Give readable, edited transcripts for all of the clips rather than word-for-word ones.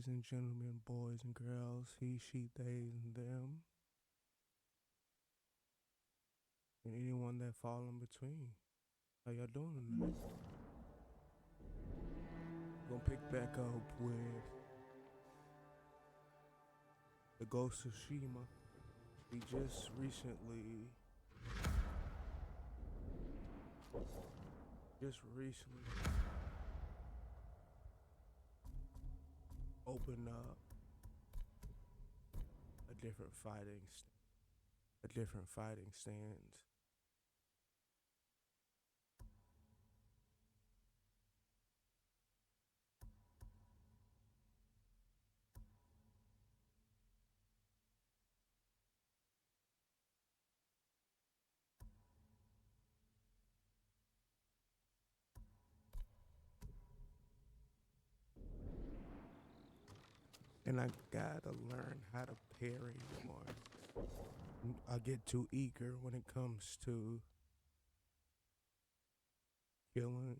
Ladies and gentlemen, boys and girls, he, she, they, and them, and anyone that fall in between. How y'all doing tonight? We're gonna pick back up with the Ghost of Tsushima. We just recently opened up a different fighting stance. And I gotta learn how to parry more. I get too eager when it comes to killing.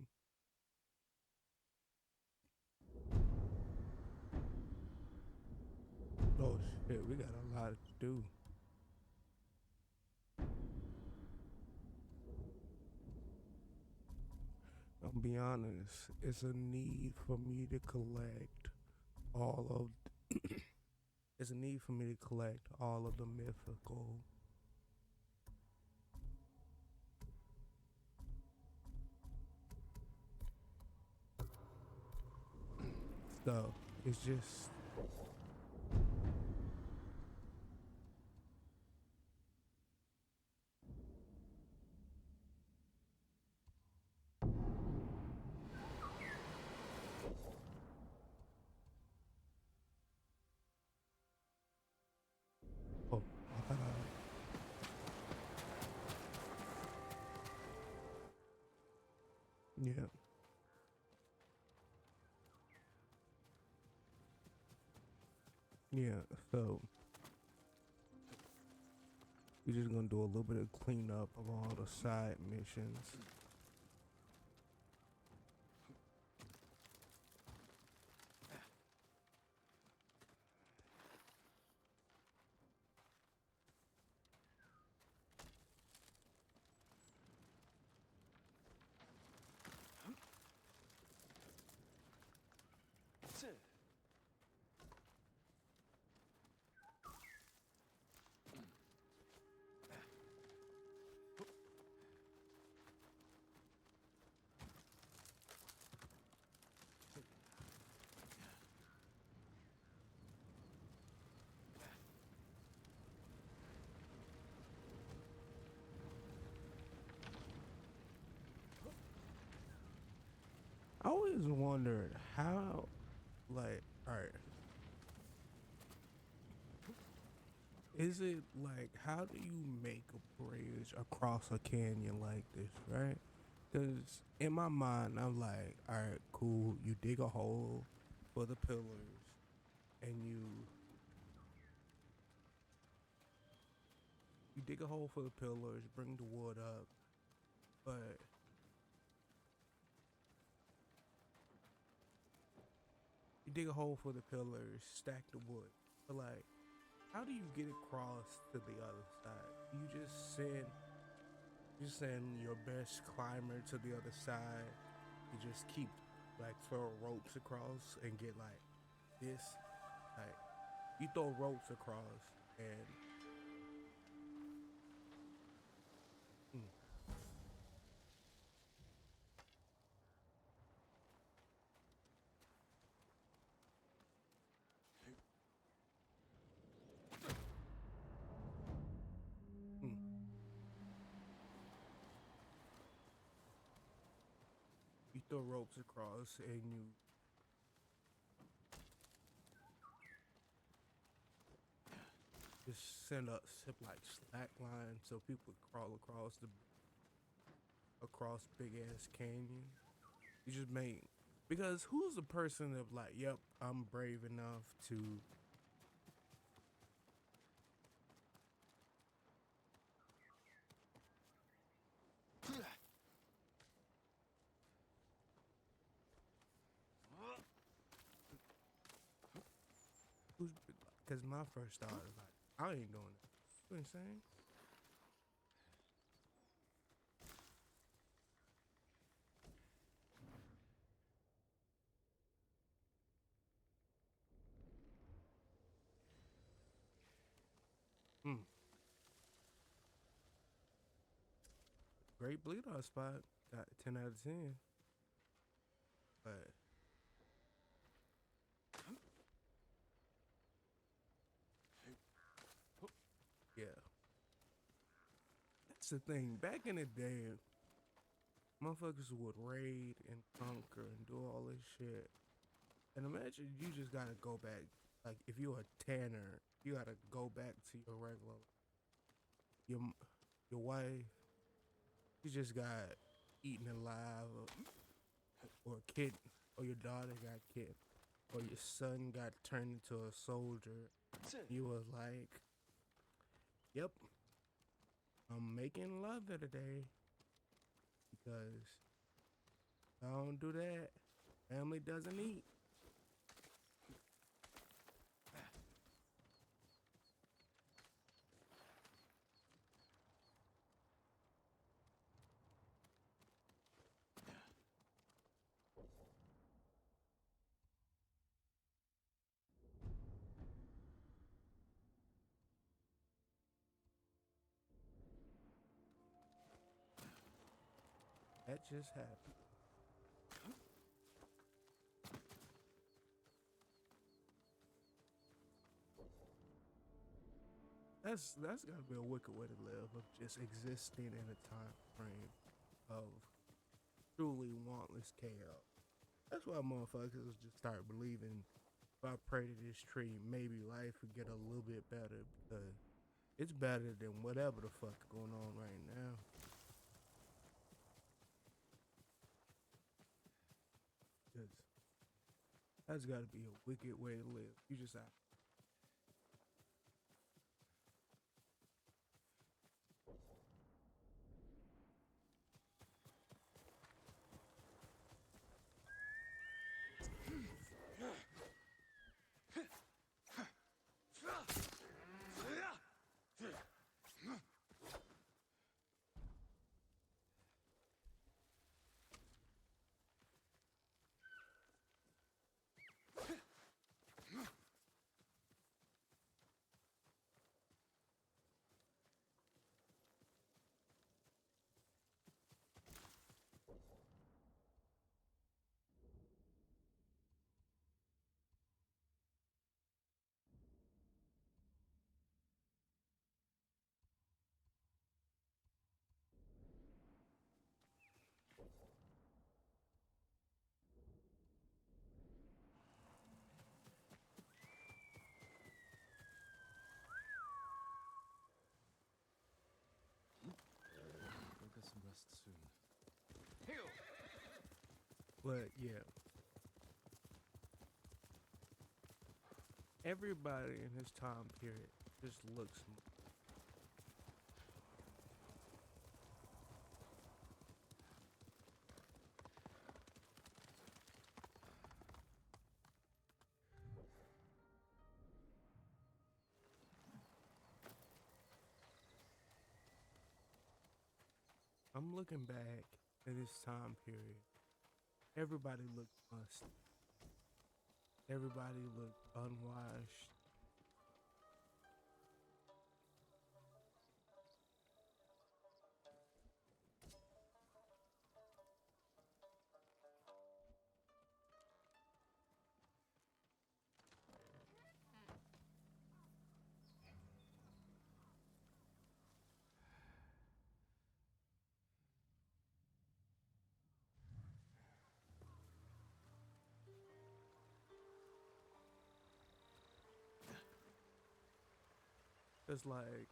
Oh shit, we got a lot to do. I'll be honest, it's a need for me to collect all of it's a need for me to collect all of the mythical stuff. It's just oh I gotta yeah. Yeah, so we're just gonna do a little bit of cleanup of all the side missions. I always wondered how, like, alright, is it like, how do you make a bridge across a canyon like this, right? Because in my mind, I'm like, alright, cool, you dig a hole for the pillars and you dig a hole for the pillars, bring the wood up, but you dig a hole for the pillars, stack the wood. But like, how do you get across to the other side? You just send your best climber to the other side. You just keep like throw ropes across and get like this. Like you throw ropes across and mm, mm, you throw ropes across and you just send a sip like slack line so people crawl across big ass canyon. You just make because who's the person that like, yep, I'm brave enough to Who's because my first thought is like, I ain't doing it. You insane? Hmm. Great bleed out spot. Got 10 out of 10. But yeah, that's the thing. Back in the day, motherfuckers would raid and conquer and do all this shit. And imagine you just gotta go back. Like if you're a tanner, you gotta go back to your regular. Your your wife, you just got eaten alive, or a kid, or your daughter got killed, or your son got turned into a soldier. You was like, "Yep, I'm making love today because if I don't do that, family doesn't eat." That just happened. That's gotta be a wicked way to live, of just existing in a time frame of truly wantless chaos. That's why motherfuckers just start believing if I pray to this tree, maybe life would get a little bit better because it's better than whatever the fuck going on right now. Cause that's gotta be a wicked way to live. You just have, We'll get some rest soon. but yeah, everybody in this time period just looks. I'm looking back at this time period. Everybody looked musty. Everybody looked unwashed. It's like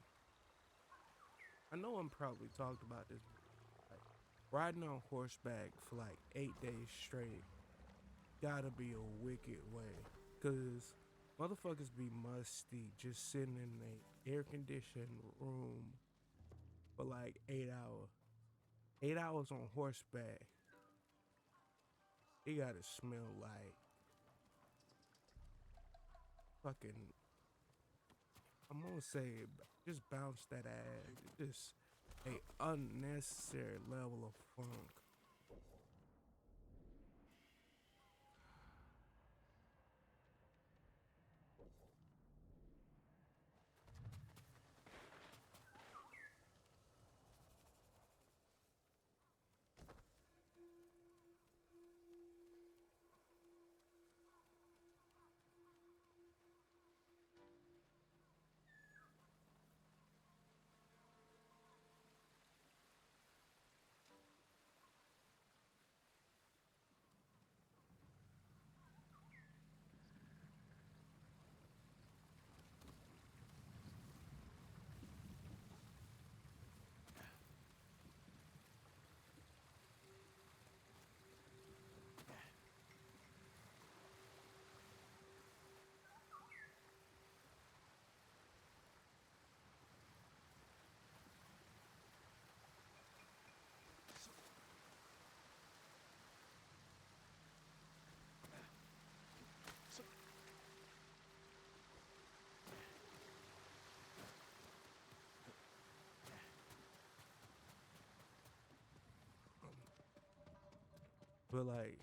I know I'm probably talked about this. Like riding on horseback for like 8 days straight gotta be a wicked way. Cause motherfuckers be musty just sitting in a air conditioned room for like 8 hours. 8 hours on horseback. It gotta smell fucking, I'm gonna say, just bounce that ass. It's just a unnecessary level of funk. But like,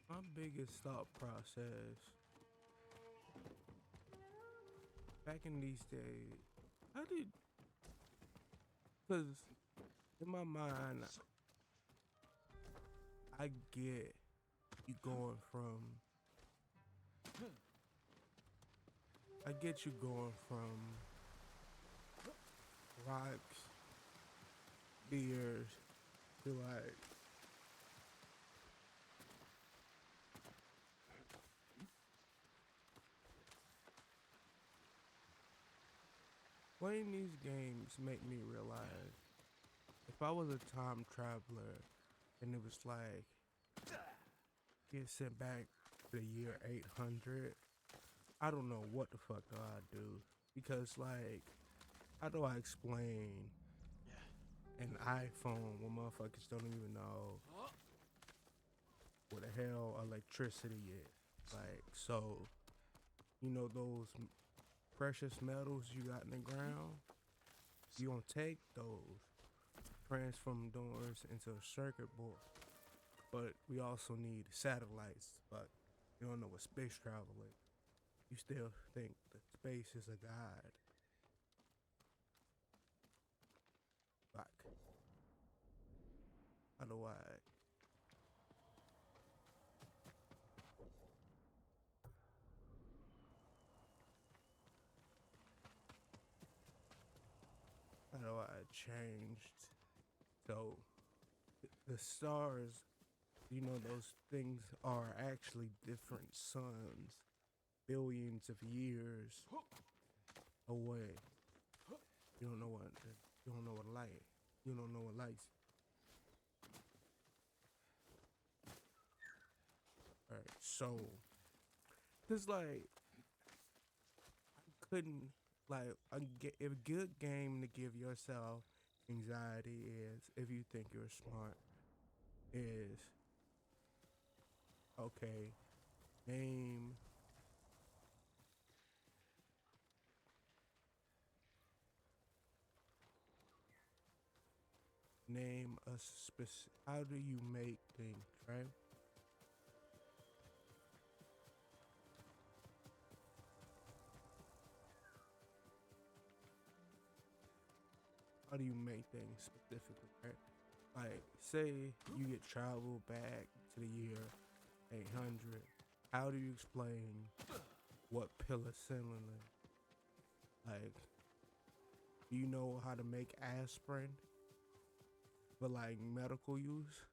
my biggest thought process back in these days, how did, because in my mind, I get you going from, I get you going from rocks, beers, to like, playing these games make me realize if I was a time traveler and it was like, get sent back to the year 800, I don't know what the fuck do I do. Because, like, how do I explain an iPhone when motherfuckers don't even know what the hell electricity is? Like, so, you know, those precious metals you got in the ground, you don't take those, transform those into a circuit board. But we also need satellites, but you don't know what space travel is. You still think that space is a guide. Like, how do I, how do I change? So, the stars, you know, those things are actually different suns, billions of years away. You don't know what, you don't know what light, you don't know what lights. Alright, so, cause like, couldn't, like, a good game to give yourself anxiety is, if you think you're smart, is, okay, name, name a specific, how do you make things, right? How do you make things specifically, right? Like, say you get traveled back to the year 800. How do you explain what penicillin is? Like, do you know how to make aspirin for like medical use?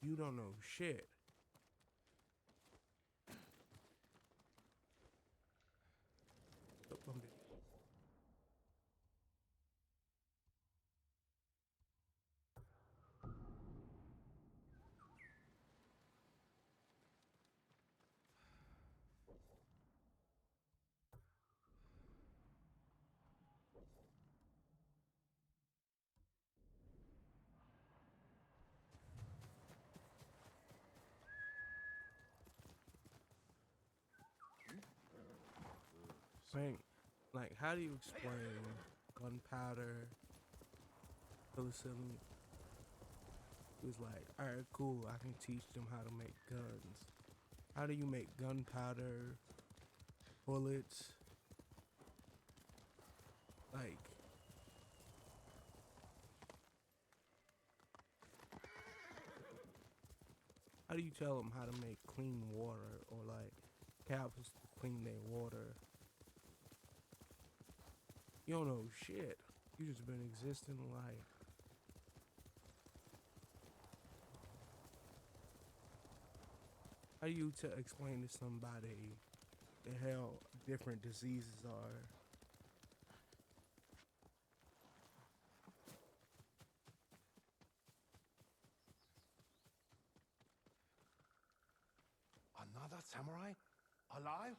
You don't know shit. think, like, how do you explain gunpowder, penicillin? It was like, all right, cool. I can teach them how to make guns. How do you make gunpowder, bullets? Like, how do you tell them how to make clean water or like cows to clean their water? You don't know shit. You just been existing life. How do you explain to somebody the hell different diseases are? Another samurai? Alive?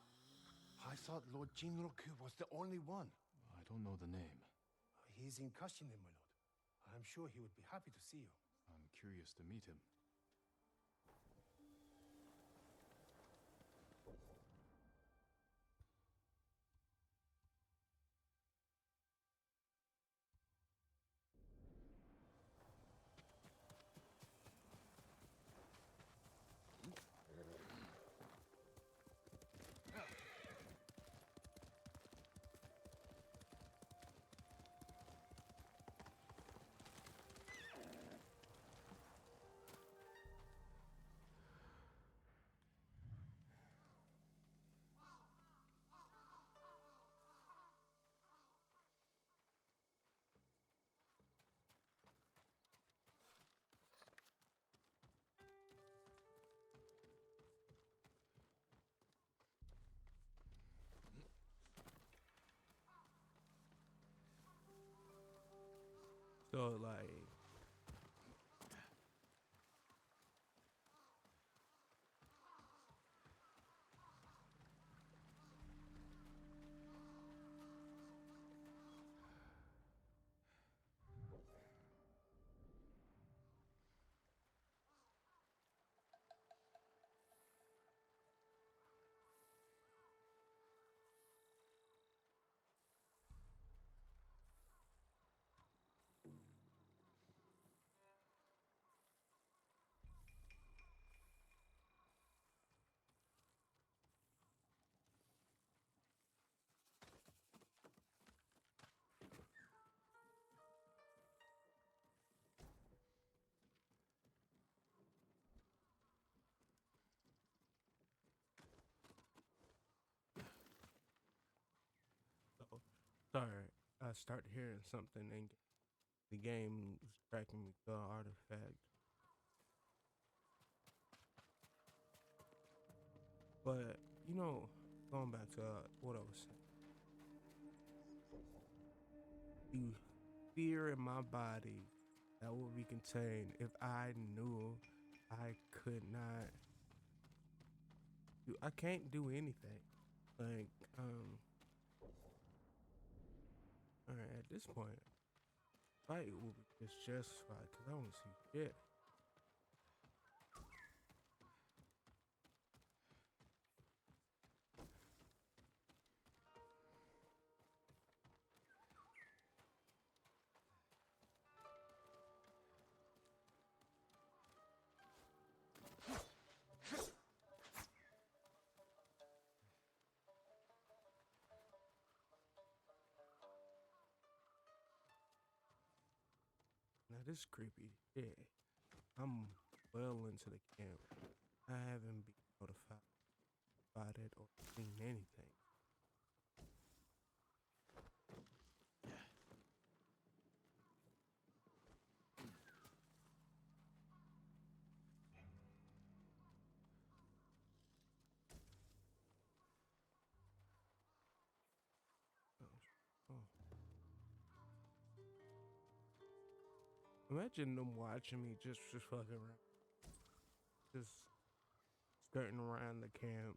I thought Lord Jinroku was the only one. I don't know the name. He's in Kashine, my lord. I'm sure he would be happy to see you. I'm curious to meet him. So like, so sorry, I start hearing something and the game is tracking me to an artifact. But you know, going back to what I was saying, the fear in my body that will be contained if I knew I could not do, I can't do anything. Like, all right, at this point, fight will be just justified because I don't see shit. Now this is creepy shit. I'm well into the camp. I haven't been notified about it or seen anything. Oh. Imagine them watching me just fucking around, just skirting around the camp.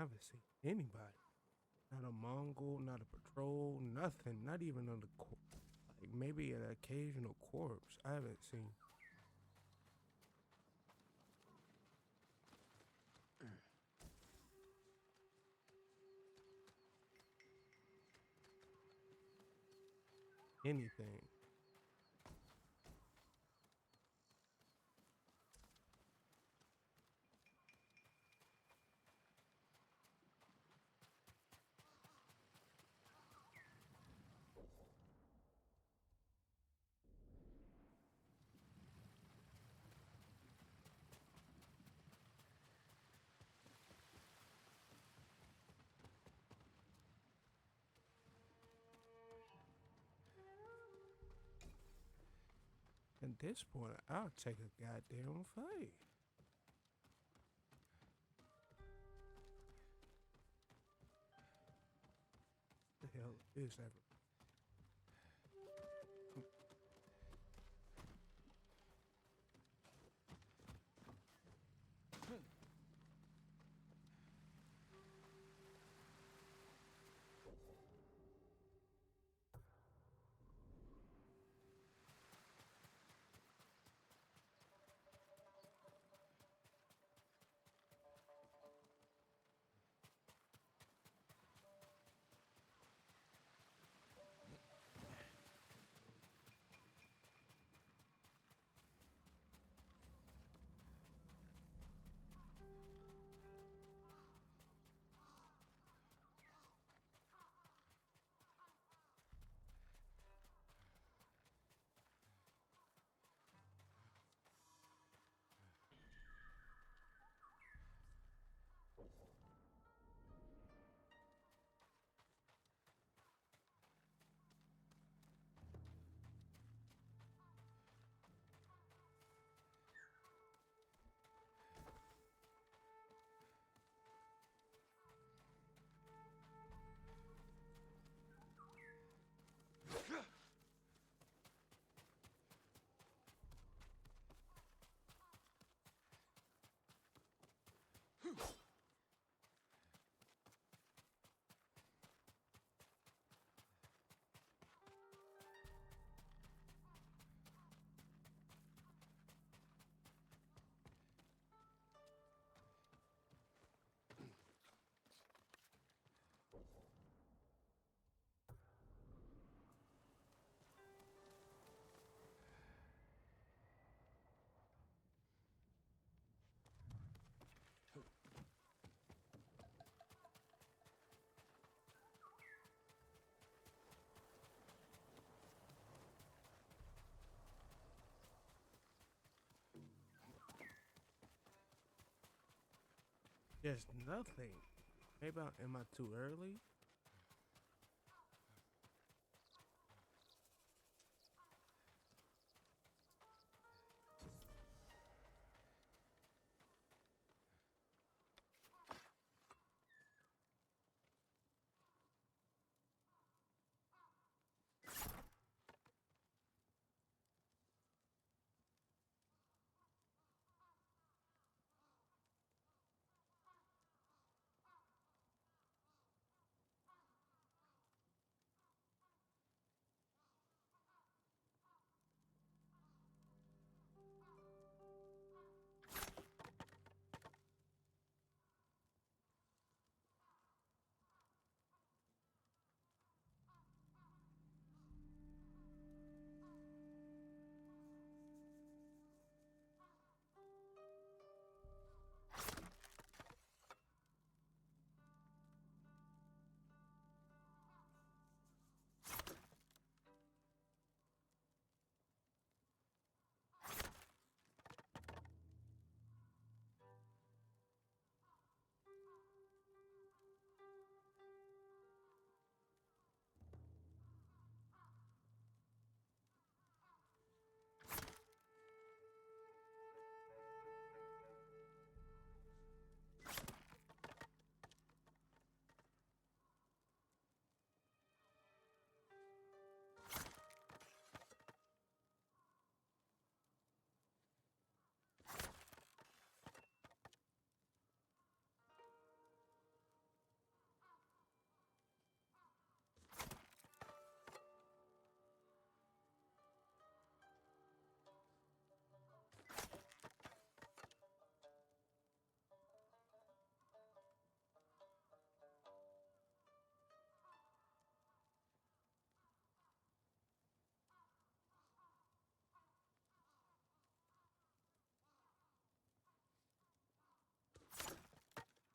I haven't seen anybody. Not a Mongol, not a patrol, nothing. Not even on the like maybe an occasional corpse. I haven't seen anything. At this point, I'll take a goddamn fight. The hell is that? There's nothing. Maybe am I too early?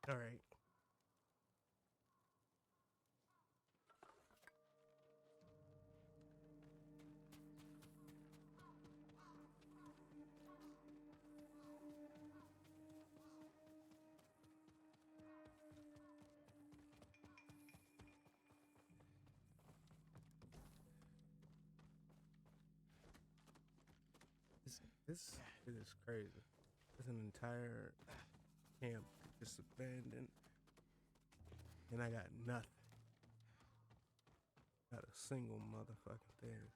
All right. This is crazy. There's an entire camp just abandoned, and I got nothing. Not a single motherfucking thing.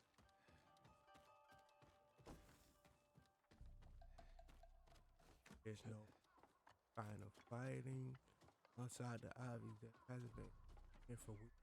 There's no sign of fighting outside the ivy that hasn't been here for weeks.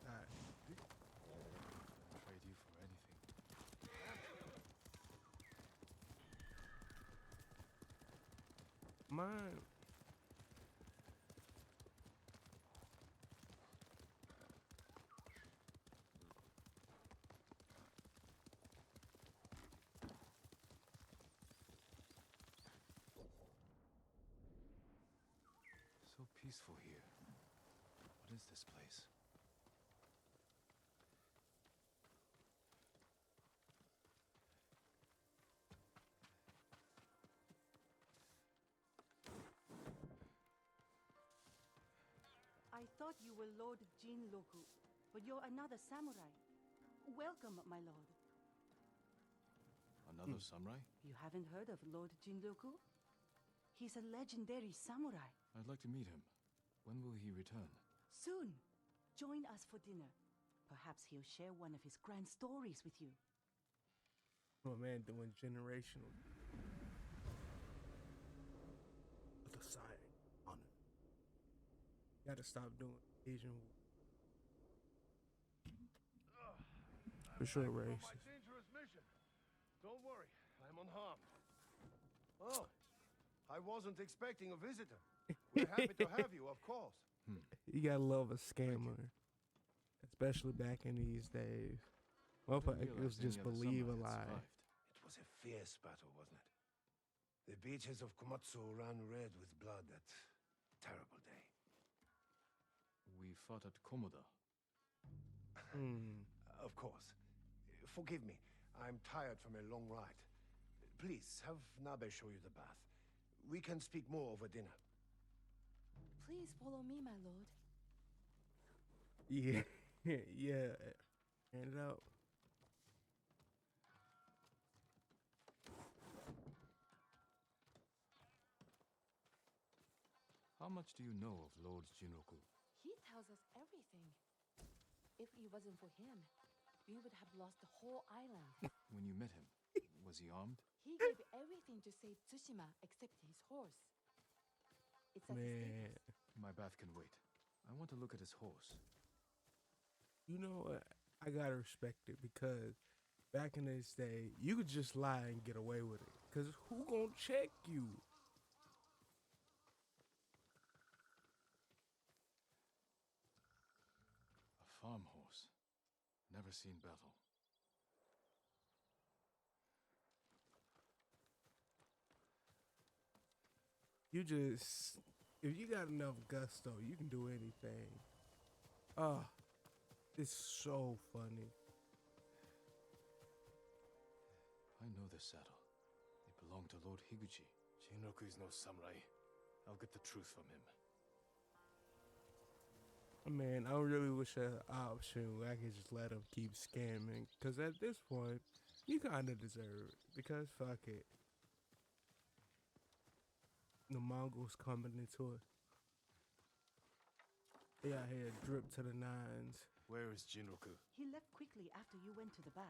Alright. Trade you for anything. Mine. So peaceful here. What is this place? I thought you were Lord Jinroku, but you're another samurai. Welcome, my lord. Another samurai? You haven't heard of Lord Jinroku? He's a legendary samurai. I'd like to meet him. When will he return? Soon, join us for dinner. Perhaps he'll share one of his grand stories with you. My man doing generational. With a side honor. Gotta stop doing Asian. For sure, My racist. dangerous mission. Don't worry, I'm unharmed. Oh, I wasn't expecting a visitor. We're happy to have you, of course. You gotta love a scammer, especially back in these days. Motherfuckers just believe a lie. It was a fierce battle, wasn't it? The beaches of Komatsu ran red with blood that terrible day. We fought at Komoda. Of course. Forgive me, I'm tired from a long ride. Please, have Nabe show you the bath. We can speak more over dinner. Please follow me, my lord. Yeah, yeah. Hand it out. How much do you know of Lord Jinroku? He tells us everything. If it wasn't for him, we would have lost the whole island. When you met him, was he armed? He gave everything to save Tsushima except his horse. It's at the Man, stables. My bath can wait. I want to look at his horse. you know what? I gotta respect it because back in this day, you could just lie and get away with it. Cause who gonna check you? A farm horse. Never seen battle. You just, if you got enough gusto, you can do anything. Ah, it's so funny. I know this saddle. It belonged to Lord Higuchi. Jinroku is no samurai. I'll get the truth from him. Man, I really wish I had an option where I could just let him keep scamming. Cause at this point, you kinda deserve it. Because fuck it. The Mongols coming into it. They out here drip to the nines. Where is Jinroku? He left quickly after you went to the bath.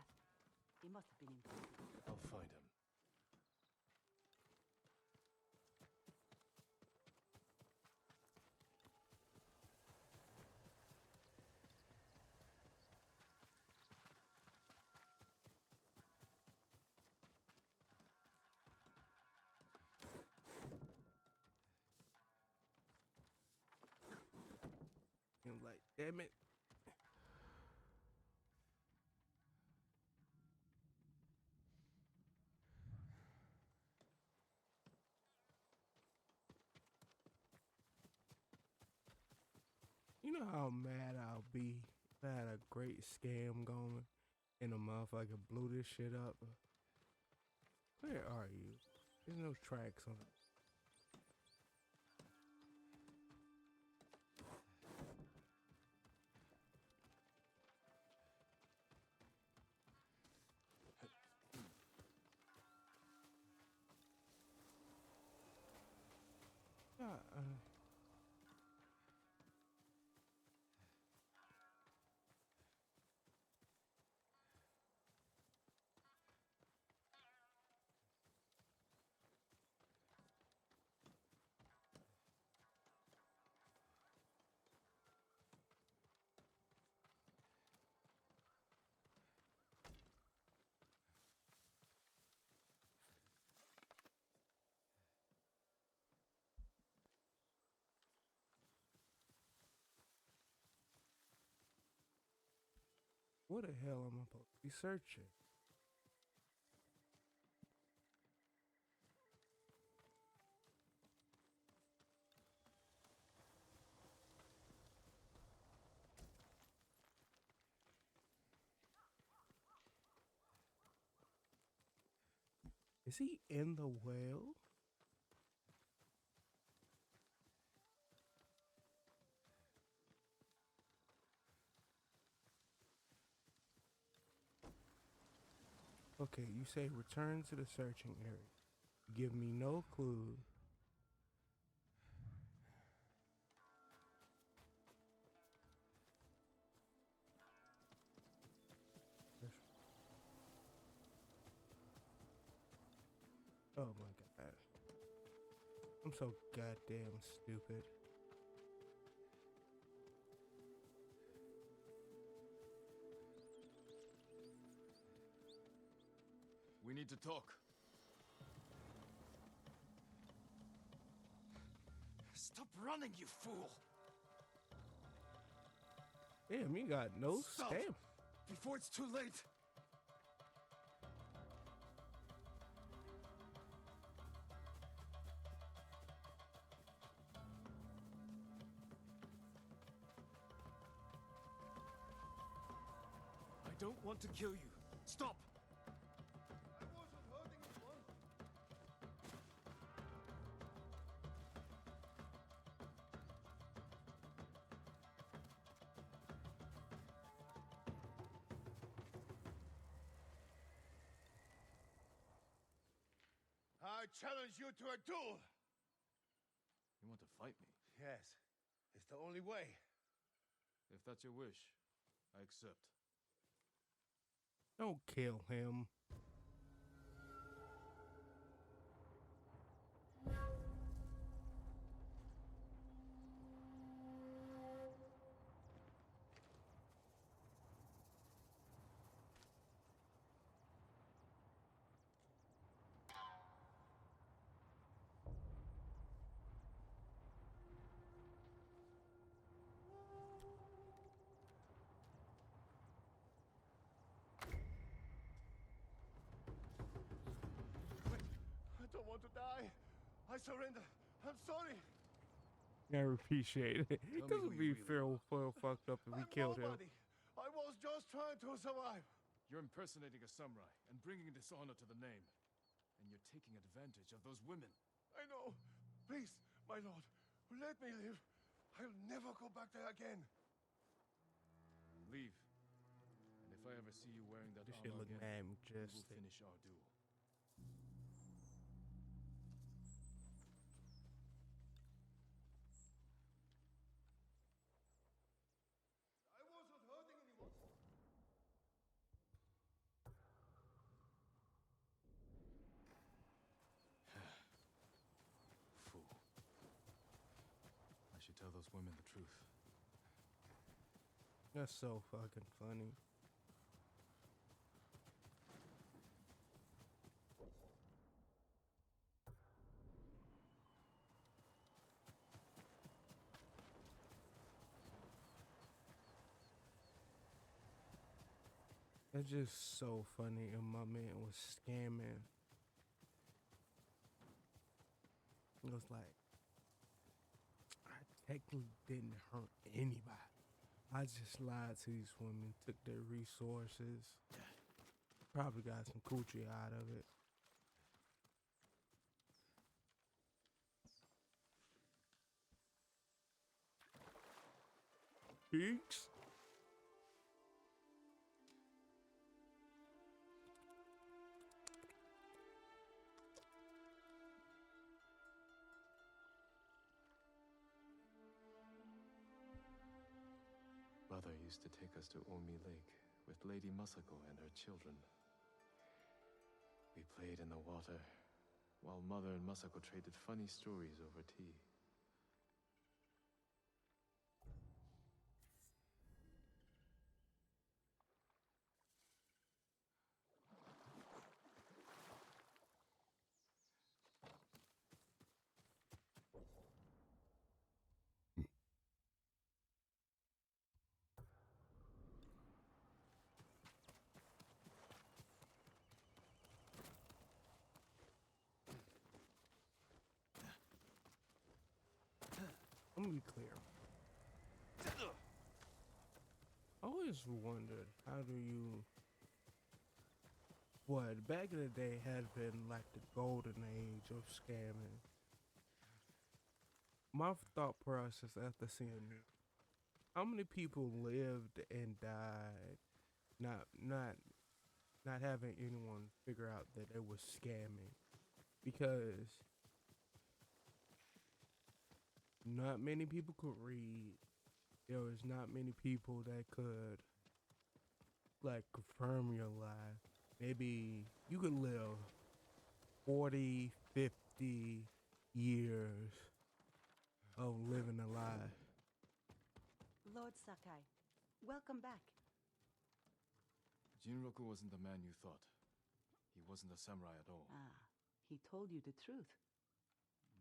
He must have been important. I'll find him. And like, damn it. You know how mad I'll be if I had a great scam going and a motherfucker blew this shit up. Where are you? There's no tracks on it. What the hell am I supposed to be searching? Is he in the well? Okay, you say return to the searching area. Give me no clue. Oh my god. I'm so goddamn stupid. We need to talk. Stop running, you fool! Damn, you got no Stop! stamp. Before it's too late! I don't want to kill you. Stop! I wasn't hurting anyone. I challenge you to a duel. You want to fight me? Yes, it's the only way. If that's your wish, I accept. Don't kill him. I don't want to die. I surrender. I'm sorry. I appreciate it. Tell me Because who it'd you be really feel fucked up if we I'm killed him. nobody. I was just trying to survive. You're impersonating a samurai and bringing dishonor to the name. And you're taking advantage of those women. I know. Please, my lord, let me live. I'll never go back there again. Leave. And if I ever see you wearing that This shit armor look again, damn we will majestic. finish our duel. those women the truth. That's so fucking funny. It's just so funny. And my man was scamming. It was like, I technically didn't hurt anybody. I just lied to these women, took their resources, probably got some coochie out of it. Peaks. Mother used to take us to Omi Lake with Lady Masako and her children. We played in the water, while Mother and Masako traded funny stories over tea. Let me be clear. I always wondered, how do you... What, back in the day had been like the golden age of scamming. My thought process after seeing it, how many people lived and died not having anyone figure out that it was scamming? Because not many people could read. There was not many people that could like confirm your lie. Maybe you could live 40, 50 years of living a lie. Lord Sakai, welcome back. Jinroku wasn't the man you thought. He wasn't a samurai at all. Ah, he told you the truth.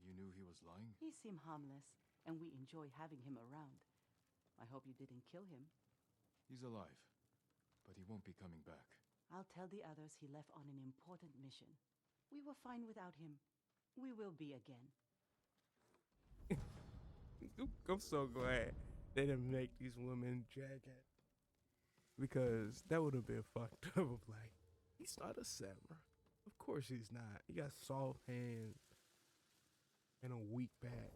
You knew he was lying? He seemed harmless, and we enjoy having him around. I hope you didn't kill him. He's alive, but he won't be coming back. I'll tell the others he left on an important mission. We were fine without him. We will be again. I'm so glad they didn't make these women jagged. Because that would have been fucked up. Of like, he's not a samurai. Of course he's not. He got soft hands and a weak back.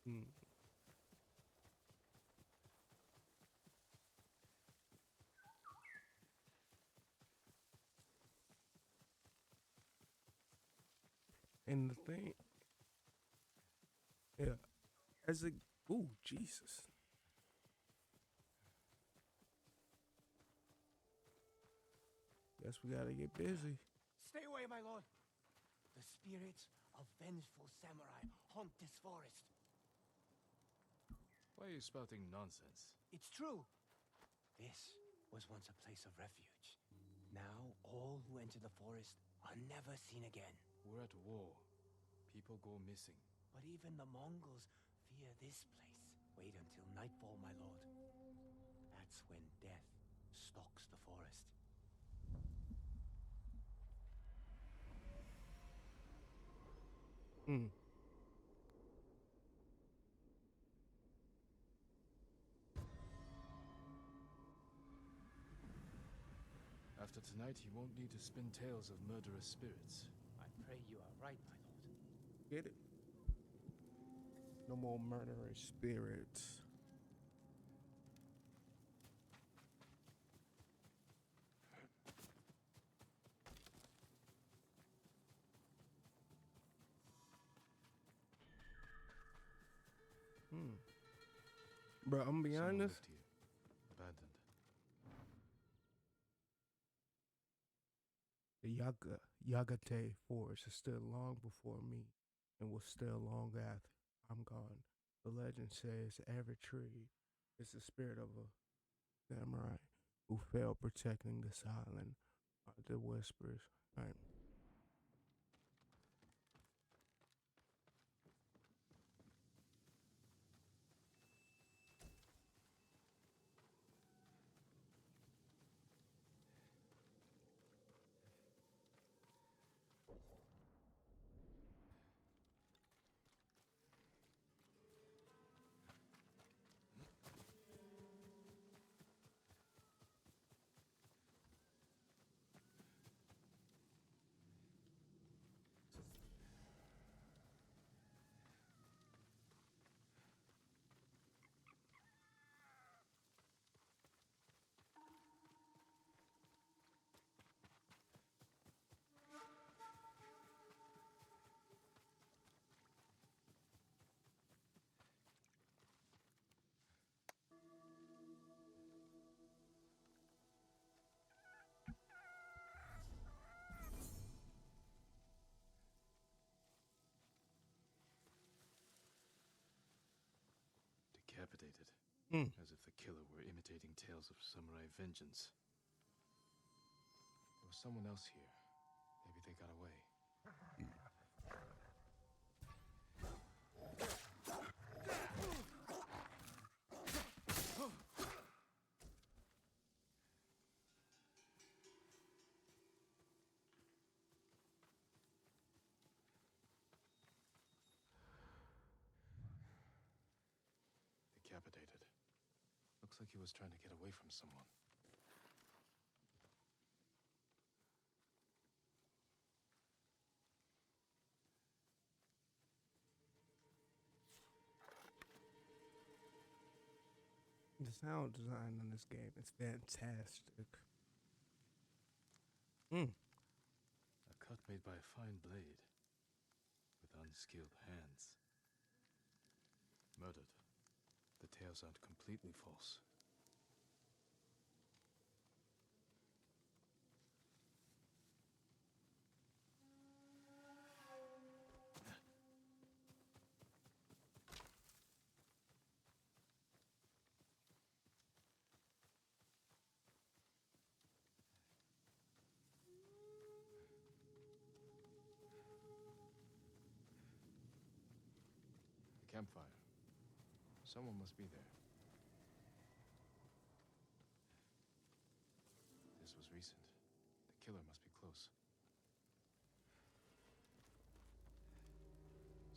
Hmm. And the thing, yeah, as a, ooh, Jesus. Guess we gotta get busy. Stay away, my lord. The spirits of vengeful samurai haunt this forest. Why are you spouting nonsense? It's true. This was once a place of refuge. Now, all who enter the forest are never seen again. We're at war. People go missing. But even the Mongols fear this place. Wait until nightfall, my lord. That's when death stalks the forest. Hmm. After tonight, he won't need to spin tales of murderous spirits. I pray you are right, my lord. Get it? No more murderous spirits. Bro, I'm gonna be Someone honest. lived here, abandoned. The Yagate forest is still long before me and will still long after I'm gone. The legend says every tree is the spirit of a samurai who fell protecting this island. The whispers. Right. Decapitated. Mm. As if the killer were imitating tales of samurai vengeance. There was someone else here. Maybe they got away. Decapitated. Looks like he was trying to get away from someone. The sound design in this game is fantastic. Mm. A cut made by a fine blade. With unskilled hands. Murdered. The tales aren't completely false. The campfire. Someone must be there. This was recent. The killer must be close.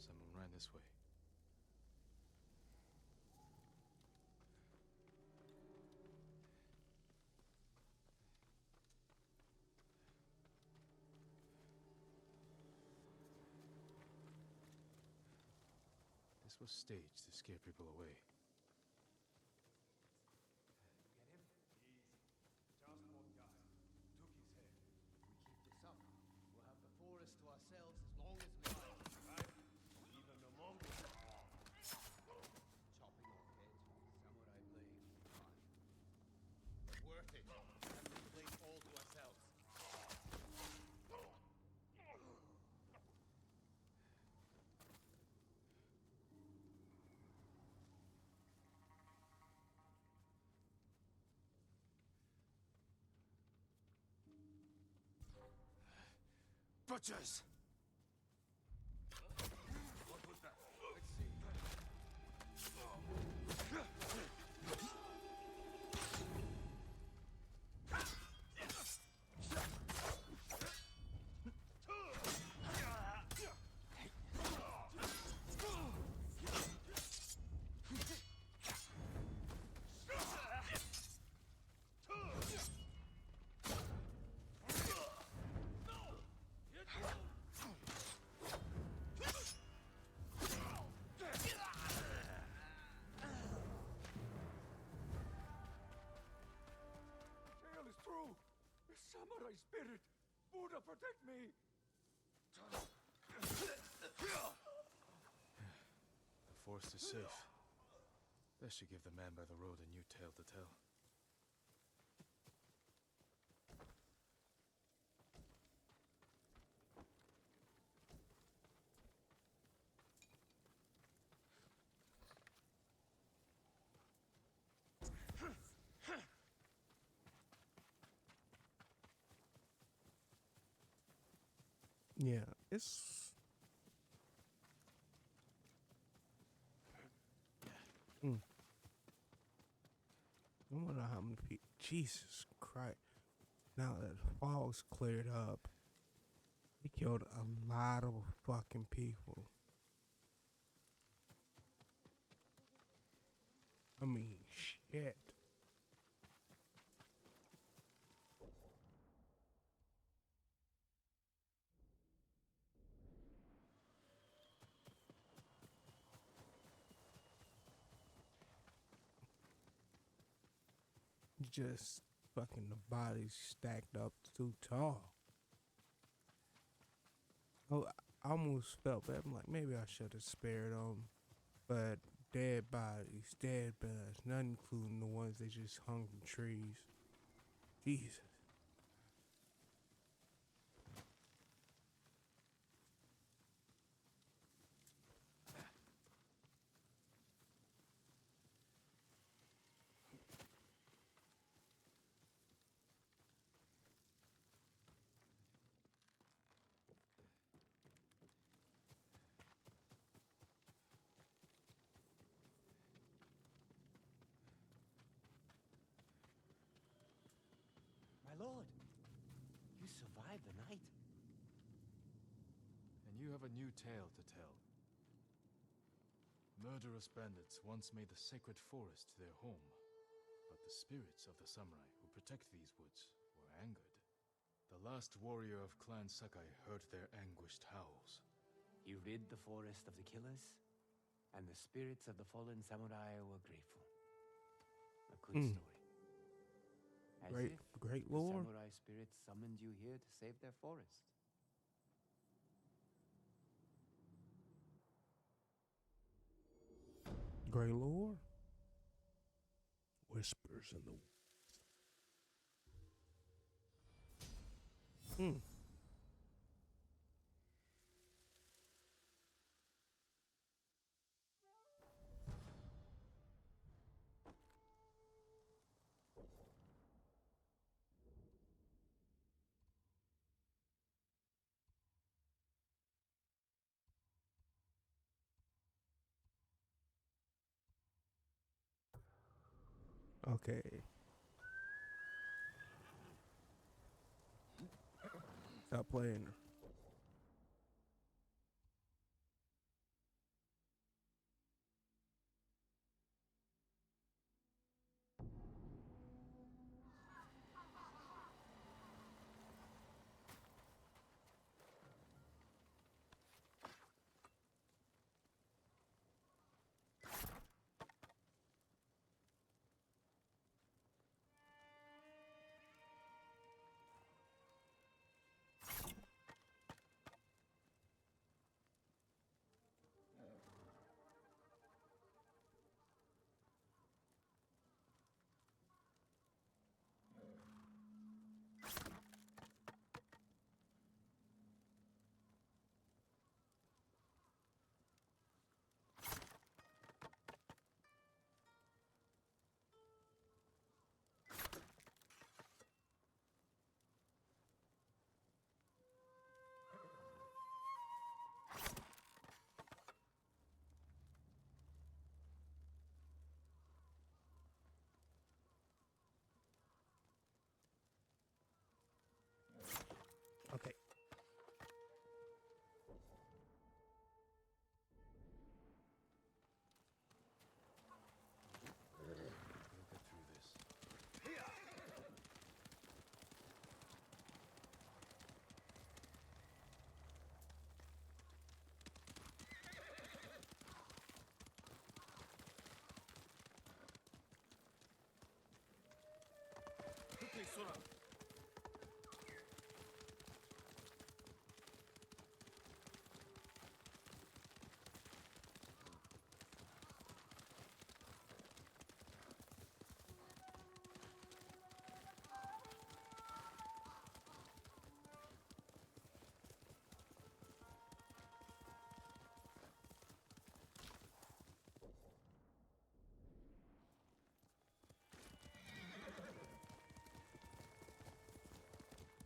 Someone ran this way. This was staged to scare people away. Get him? Easy. Just one guy. Took his head. We keep this up. We'll have the forest to ourselves as long as we like, right? Even the Mongols. Chopping off heads with a samurai blade. Fun. Worth it. Have this place all to ourselves. Butchers! What was that? Let's see. Tale is true. The samurai spirit. Buddha, protect me. The forest is safe. This should give the man by the road a new tale to tell. Yeah, it's. Mm. I wonder how many people. Jesus Christ. Now that the fog's cleared up, he killed a lot of fucking people. I mean, shit. Just fucking the bodies stacked up too tall. Oh, I almost felt bad. I'm like, maybe I should have spared them. But dead bodies, not including the ones that just hung from trees. Jesus. My lord, you survived the night. And you have a new tale to tell. Murderous bandits once made the sacred forest their home, but the spirits of the samurai who protect these woods were angered. The last warrior of Clan Sakai heard their anguished howls. He rid the forest of the killers, and the spirits of the fallen samurai were grateful. A good Mm. story. As Great, if great the lore. samurai spirits summoned you here to save their forest. Great lore. Whispers in the. Mm. Okay. Stop playing.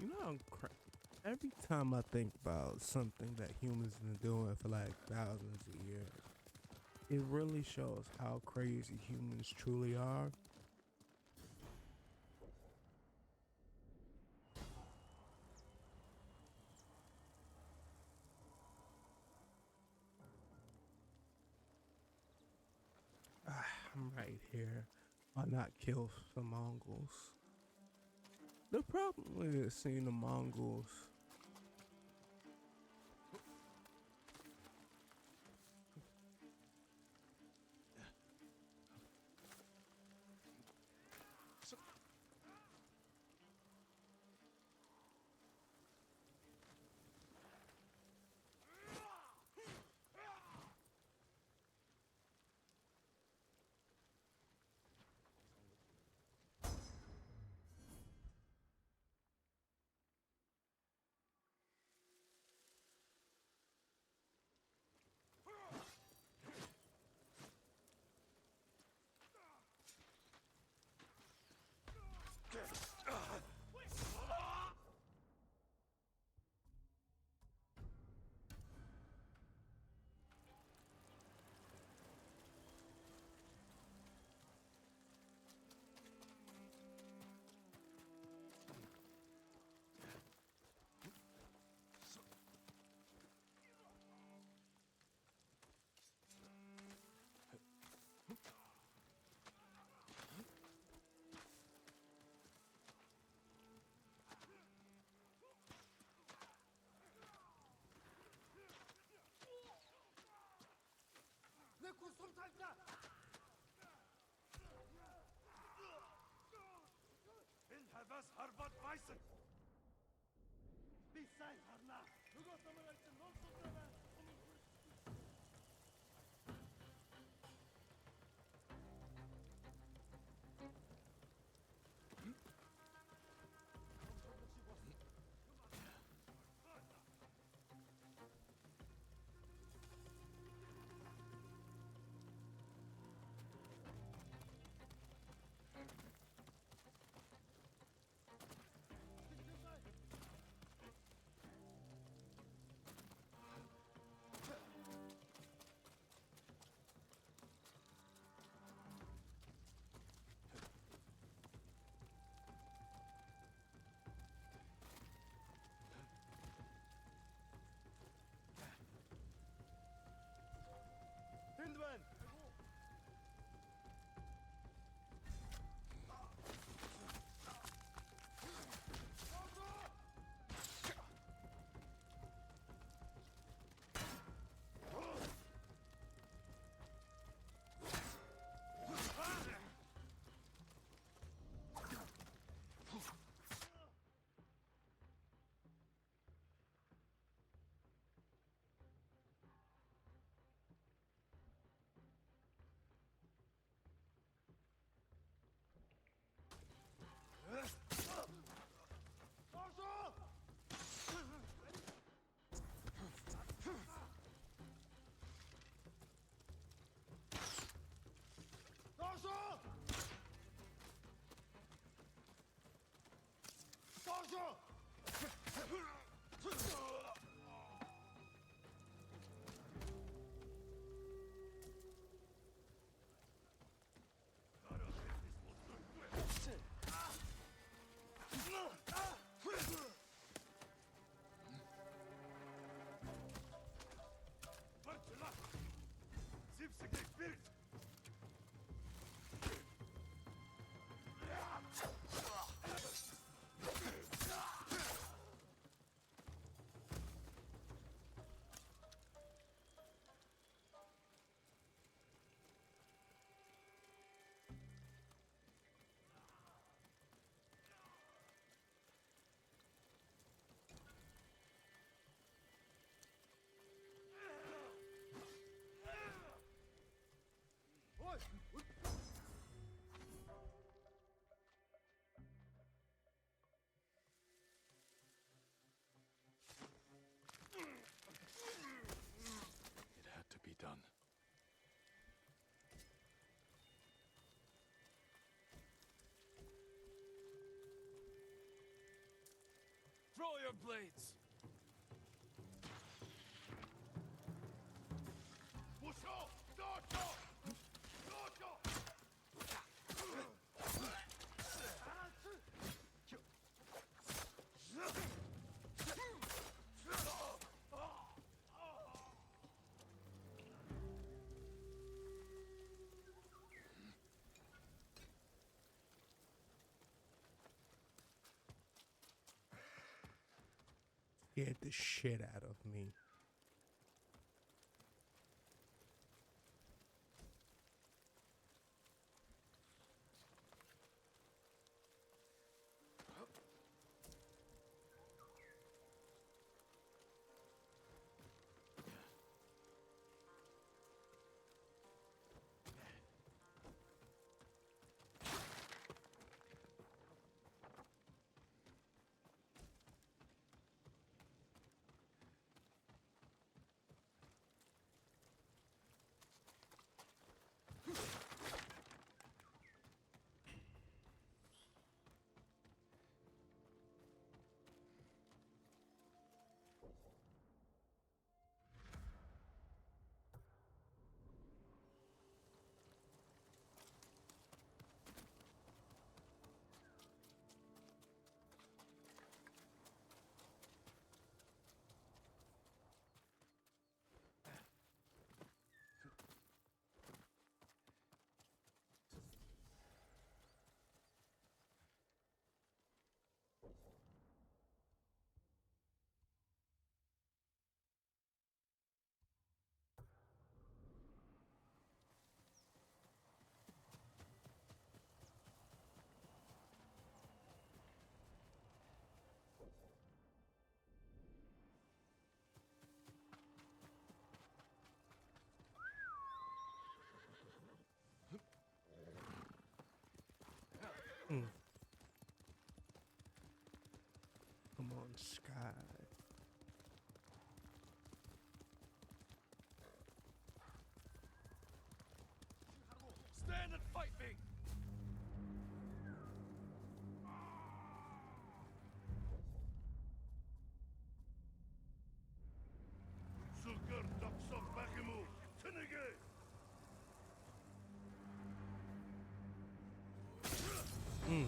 You know, every time I think about something that humans been doing for like thousands of years, it really shows how crazy humans truly are. I'm right here. Why not kill some Mongols? The problem with seeing the Mongols, your blades! Scared the shit out of me. Mm. Come on, Sky. Stand and fight me! Sulker Doksov Bakimu! Tinige! Mm.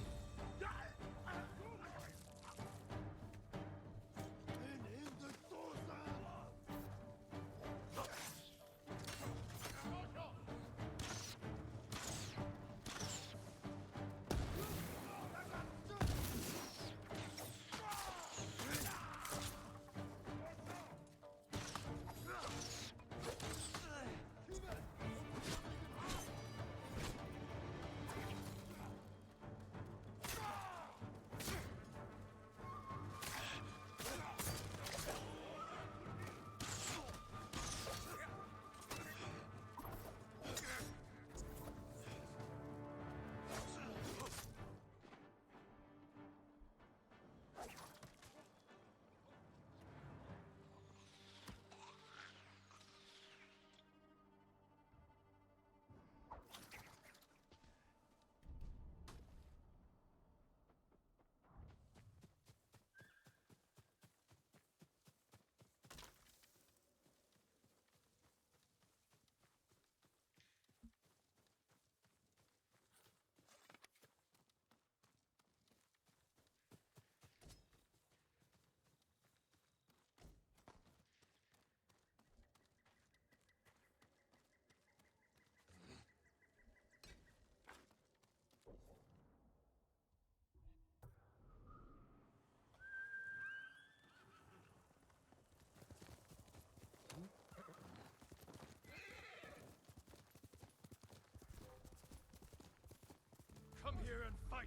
Come here and fight!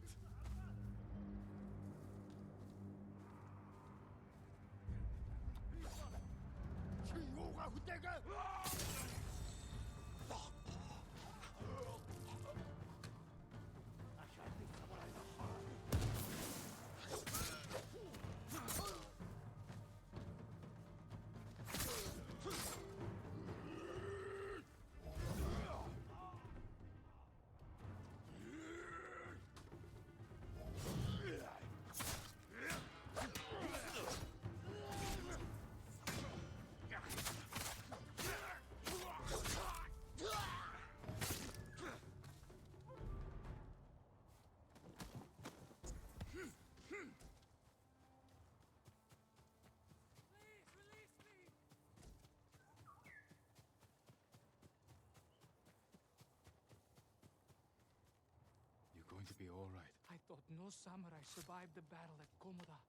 to be all right. I thought no samurai survived the battle at Komoda.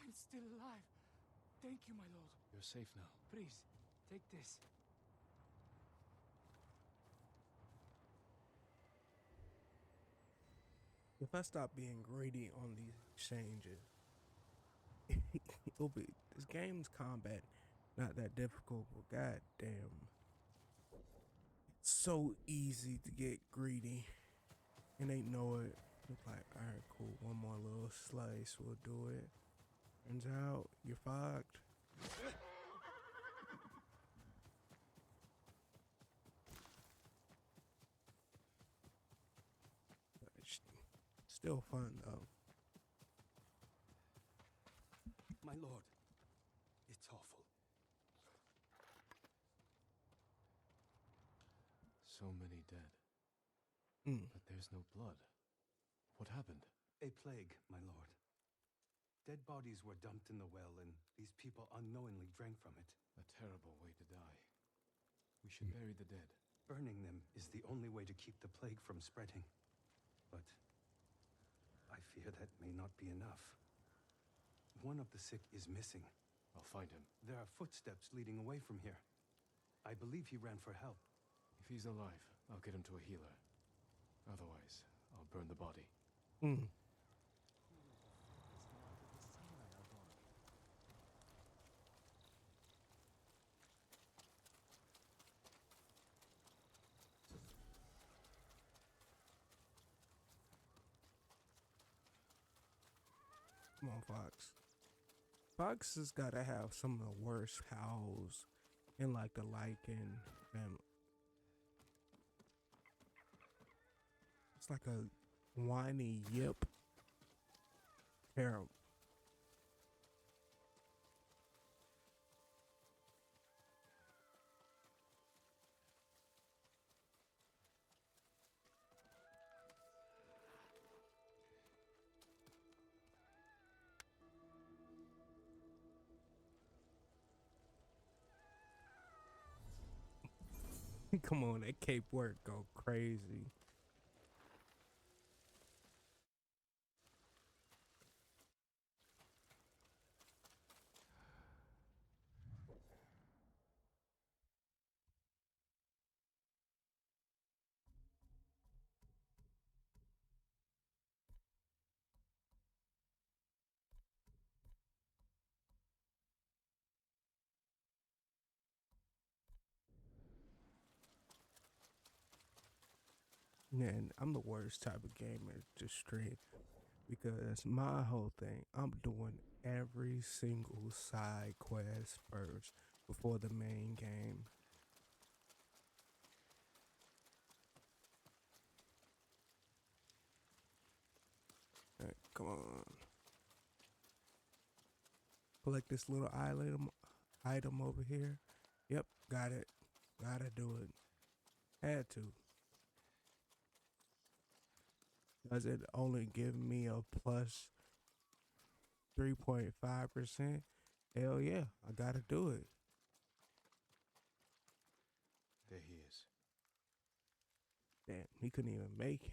I'm still alive. Thank you, my lord. You're safe now. Please, take this. If I stop being greedy on these exchanges, it'll be this game's combat not that difficult, but god damn. It's so easy to get greedy. And they know it. It's like, alright, cool, one more little slice will do it. Turns out you're fucked. But it's still fun though. My lord, it's awful. So many dead. Mm. But there's no blood. What happened? A plague, my lord. Dead bodies were dumped in the well, and these people unknowingly drank from it. A terrible way to die. We should bury the dead. Burning them is the only way to keep the plague from spreading. But I fear that may not be enough. One of the sick is missing. I'll find him. There are footsteps leading away from here. I believe he ran for help. If he's alive, I'll get him to a healer. Otherwise, I'll burn the body. Mm. Come on, Fox. Fox has got to have some of the worst howls in like the Lycan family. It's like a whiny yip. Terrible. Come on, that cape work go crazy. Man, I'm the worst type of gamer to stream because my whole thing, I'm doing every single side quest first before the main game. Alright, come on. Collect this little item over here. Yep, got it. Gotta do it. Had to. Does it only give me a plus 3.5%? Hell yeah, I gotta do it. There he is. Damn, he couldn't even make it.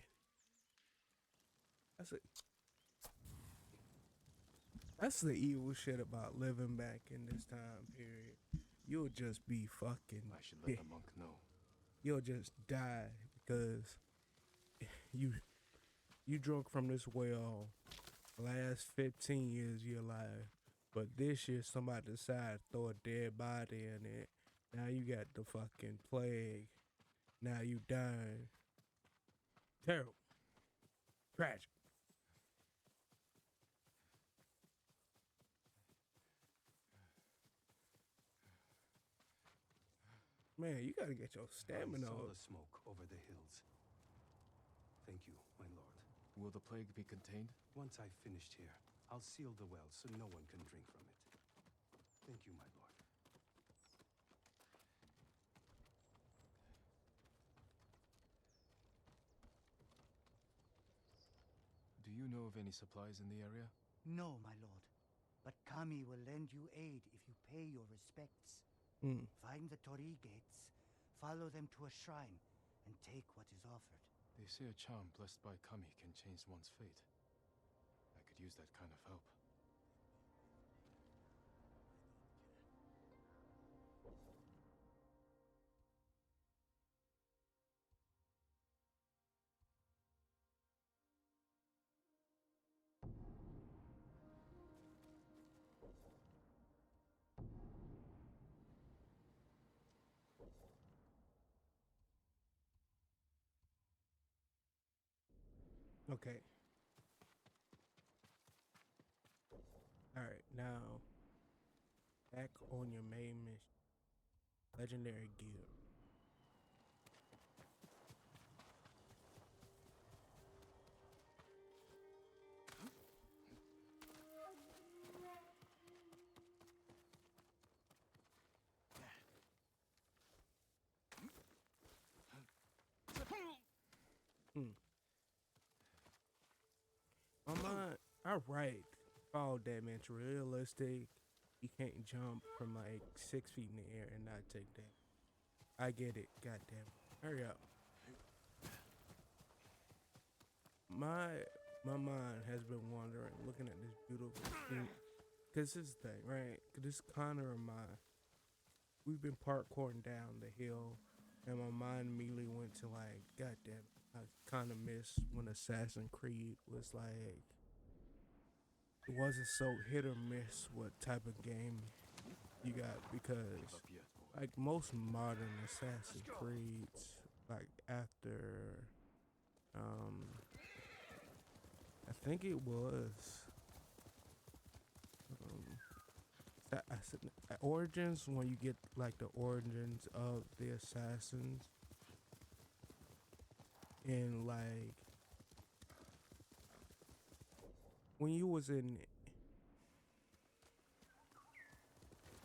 That's the evil shit about living back in this time period. You'll just be fucking I should let the monk know. You'll just die because you drunk from this well last 15 years of your life, but this year somebody decided to throw a dead body in it. Now you got the fucking plague. Now you dying. Terrible. Tragic. Man, you gotta get your stamina I saw up. the smoke over the hills. Thank you, my lord. Will the plague be contained? Once I've finished here, I'll seal the well so no one can drink from it. Thank you, my lord. Do you know of any supplies in the area? No, my lord. But Kami will lend you aid if you pay your respects. Mm. Find the Torii gates, follow them to a shrine, and take what is offered. They say a charm blessed by Kami can change one's fate. I could use that kind of help. Okay. Alright, now back on your main mission. Legendary gear. Hmm. My mind, alright. Fall damage realistic. You can't jump from like 6 feet in the air and not take that. I get it. God damn it. Hurry up. My mind has been wandering, looking at this beautiful thing. Cause this thing, right? Cause this kind of remind. We've been parkouring down the hill, and my mind immediately went to like, God damn it. I kind of miss when Assassin's Creed was like, it wasn't so hit or miss what type of game you got, because Up yet, boy. like most modern Assassin's Creeds, like after I think it was I said Origins, when you get like the origins of the assassins, and like when you was in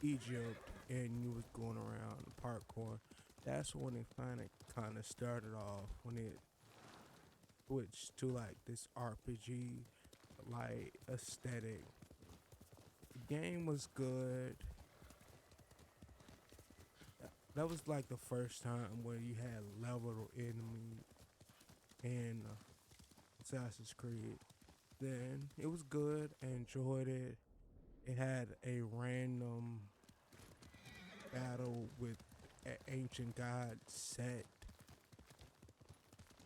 Egypt and you was going around parkour, that's when it kind of started off, when it switched to like this RPG like aesthetic. The game was good. That was like the first time where you had leveled enemy in Assassin's Creed. Then it was good. I enjoyed it. It had a random battle with an ancient god set.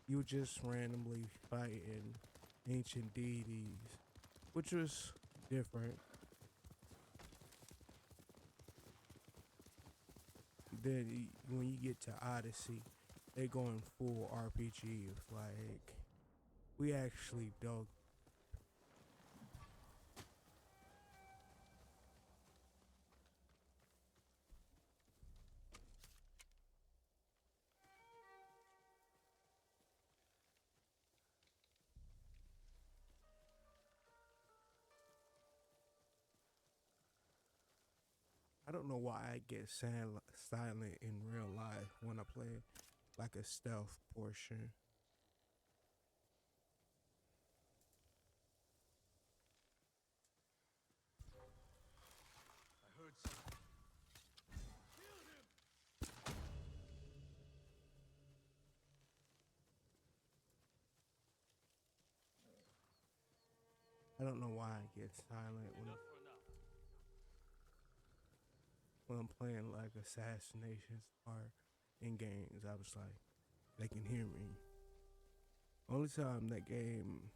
You were just randomly fighting ancient deities, which was different. Then when you get to Odyssey, they going full RPG. It's like we actually dug. I don't know why I get silent in real life when I play like a stealth portion. I heard something. I don't know why I get silent when I'm playing like assassinations or in games. I was like, they can hear me. Only time that game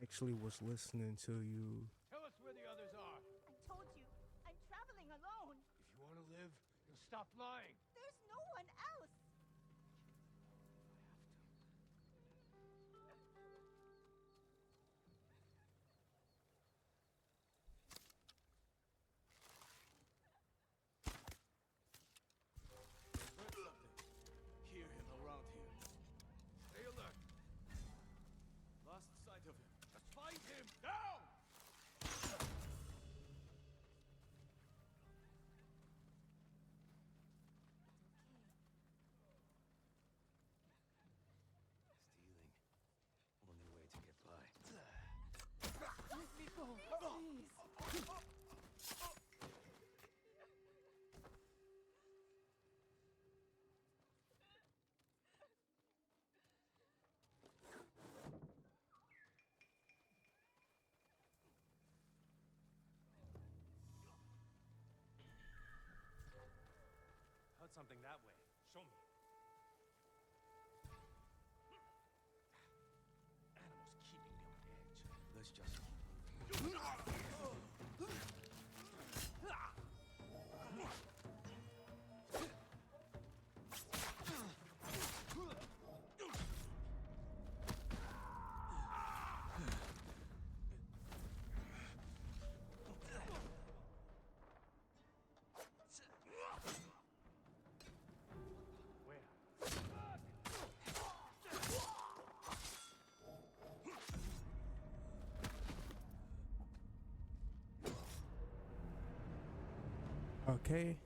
actually was listening to you. Tell us where the others are. I told you, I'm traveling alone. If you want to live, you'll stop lying. There's no one else. Heard something. Hear him around here. Stay alert. Lost sight of him. Let's find him now! something that way. Show me. Animals keeping me on edge. Let's just... Where? Okay.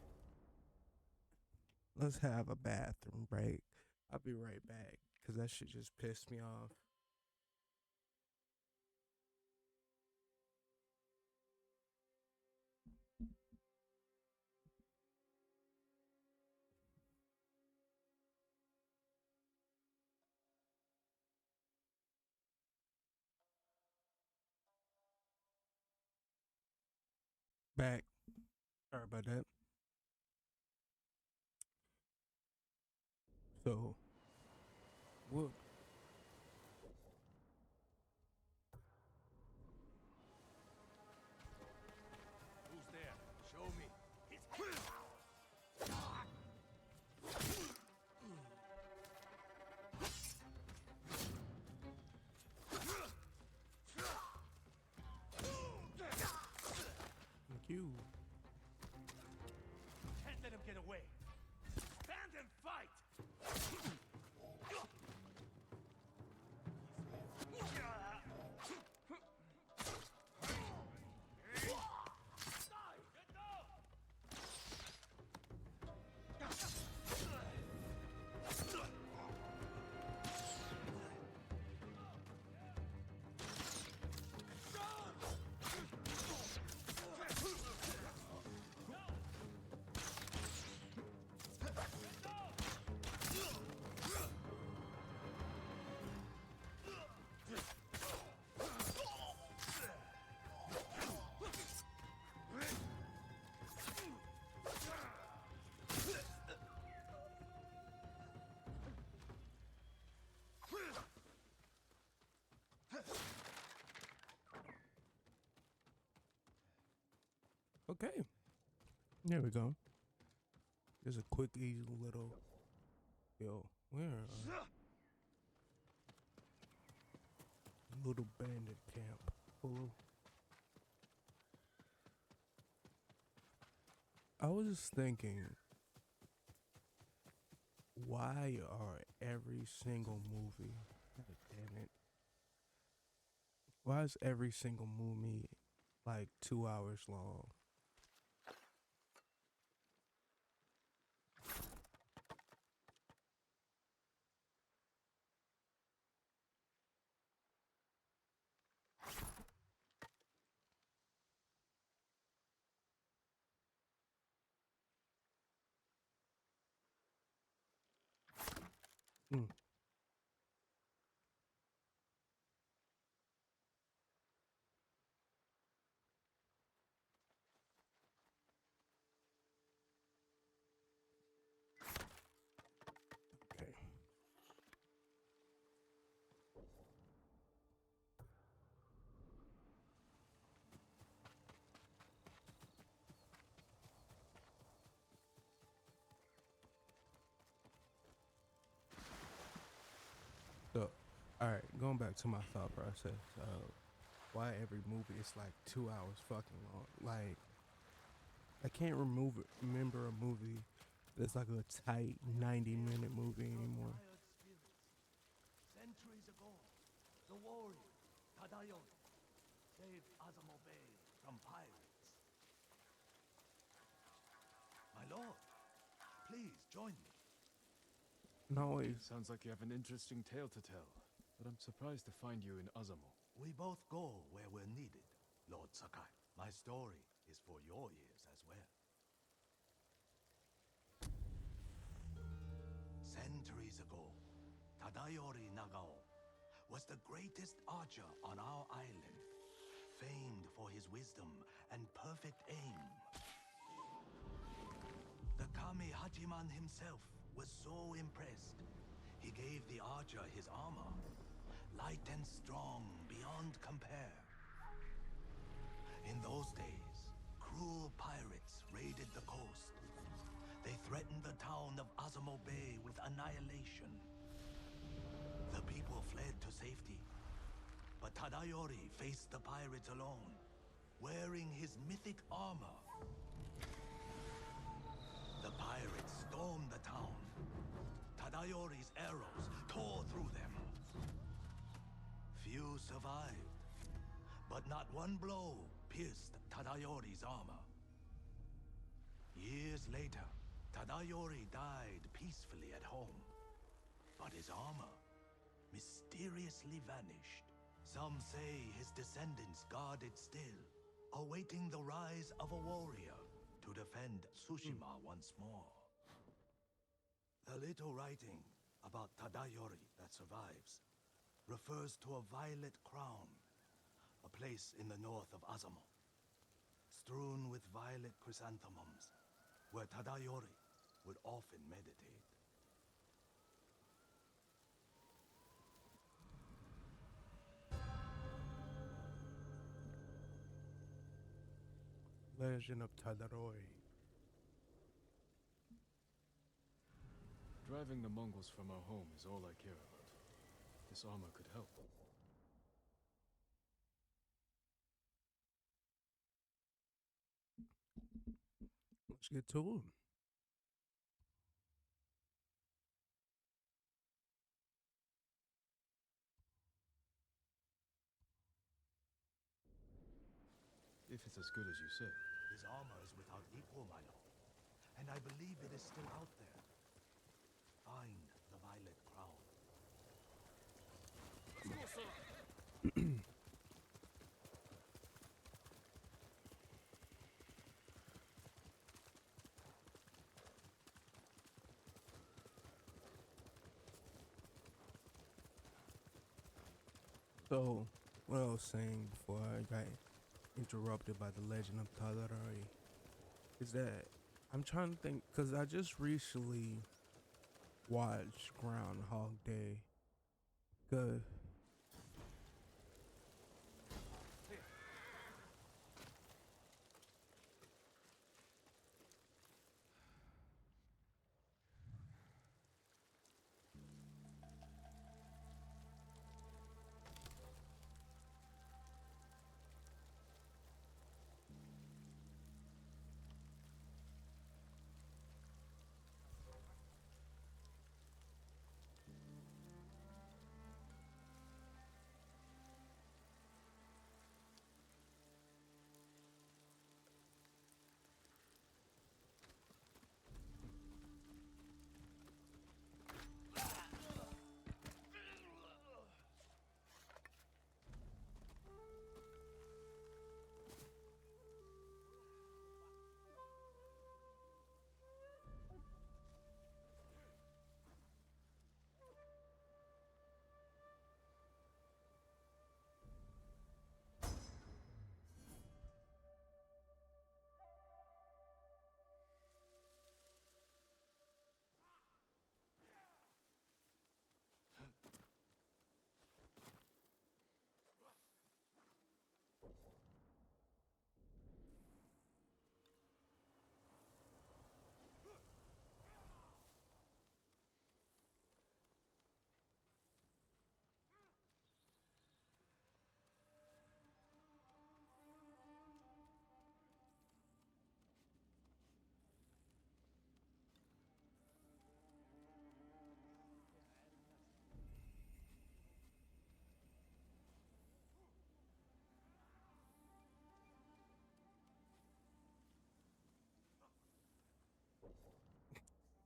Let's have a bathroom break. I'll be right back because that shit just pissed me off. Back. Sorry about that. So, what? Who's there? Show me. Thank you. Can't let him get away. Stand and fight! Okay. There we go. Just a quick, easy little. Yo, where? Little bandit camp. Full. I was just thinking, why are every single movie, God damn it, why is every single movie like 2 hours long? Hmm. Okay. So, all right, going back to my thought process. Why every movie is like 2 hours fucking long? Like, I can't remember a movie that's like a tight 90-minute movie anymore. Tired spirits. Centuries ago, the warrior, Tadayori, saved Azamo Bay from pirates. My lord, please join me. No, it's Sounds like you have an interesting tale to tell, but I'm surprised to find you in Azamo. We both go where we're needed, Lord Sakai. My story is for your ears as well. Centuries ago, Tadayori Nagao was the greatest archer on our island, famed for his wisdom and perfect aim. The Kami Hachiman himself was so impressed, he gave the archer his armor. Light and strong beyond compare. In those days, cruel pirates raided the coast. They threatened the town of Azamo Bay with annihilation. The people fled to safety, but Tadayori faced the pirates alone, wearing his mythic armor. The pirates stormed the town. Tadayori's arrows tore through them. Few survived, but not one blow pierced Tadayori's armor. Years later, Tadayori died peacefully at home, but his armor mysteriously vanished. Some say his descendants guard it still, awaiting the rise of a warrior to defend Tsushima once more. The little writing about Tadayori that survives refers to a violet crown, a place in the north of Azamo, strewn with violet chrysanthemums, where Tadayori would often meditate. Legend of Tadayori. Driving the Mongols from our home is all I care about. This armor could help. Let's get to him. If it's as good as you say. His armor is without equal, my lord, and I believe it is still out there. Find the violet crown. So, what I was saying before I got interrupted by the Legend of Tadayori is that I'm trying to think, because I just recently watched Groundhog Day. Cause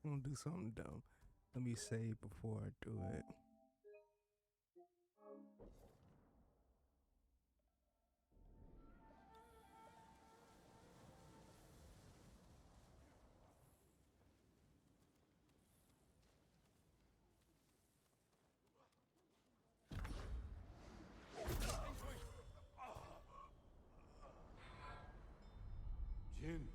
I'm gonna do something dumb. Let me save before I do it. Jin.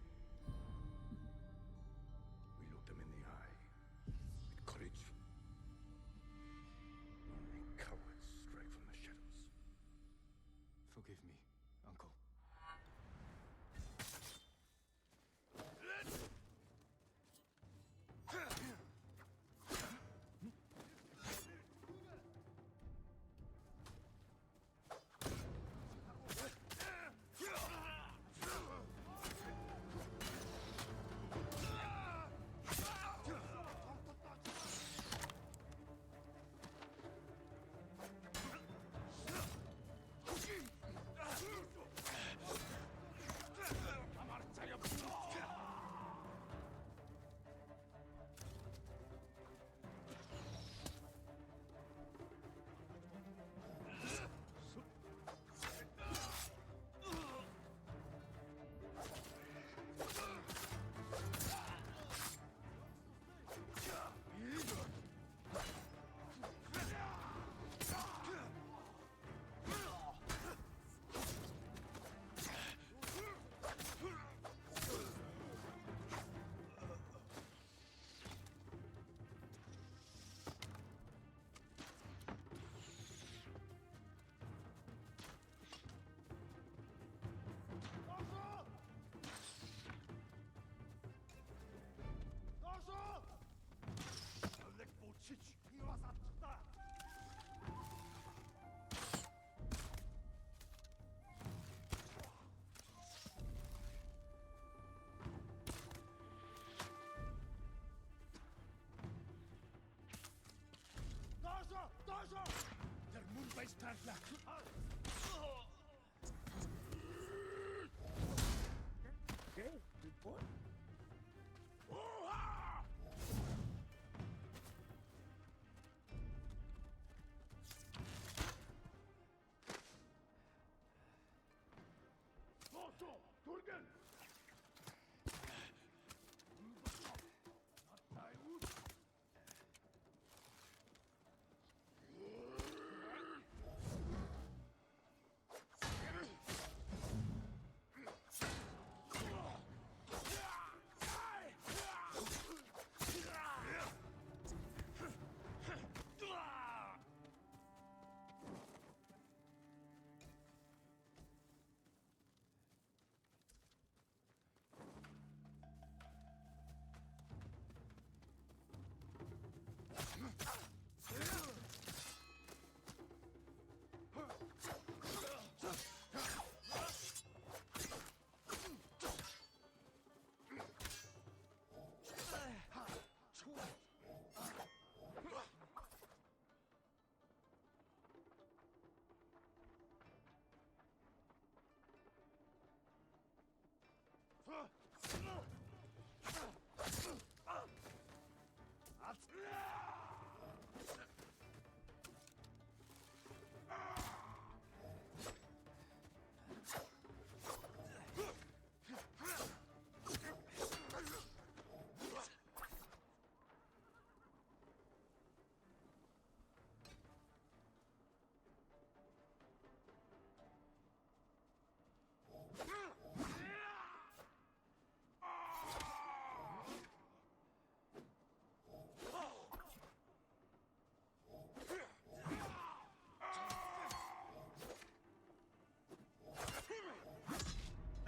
Okay, report.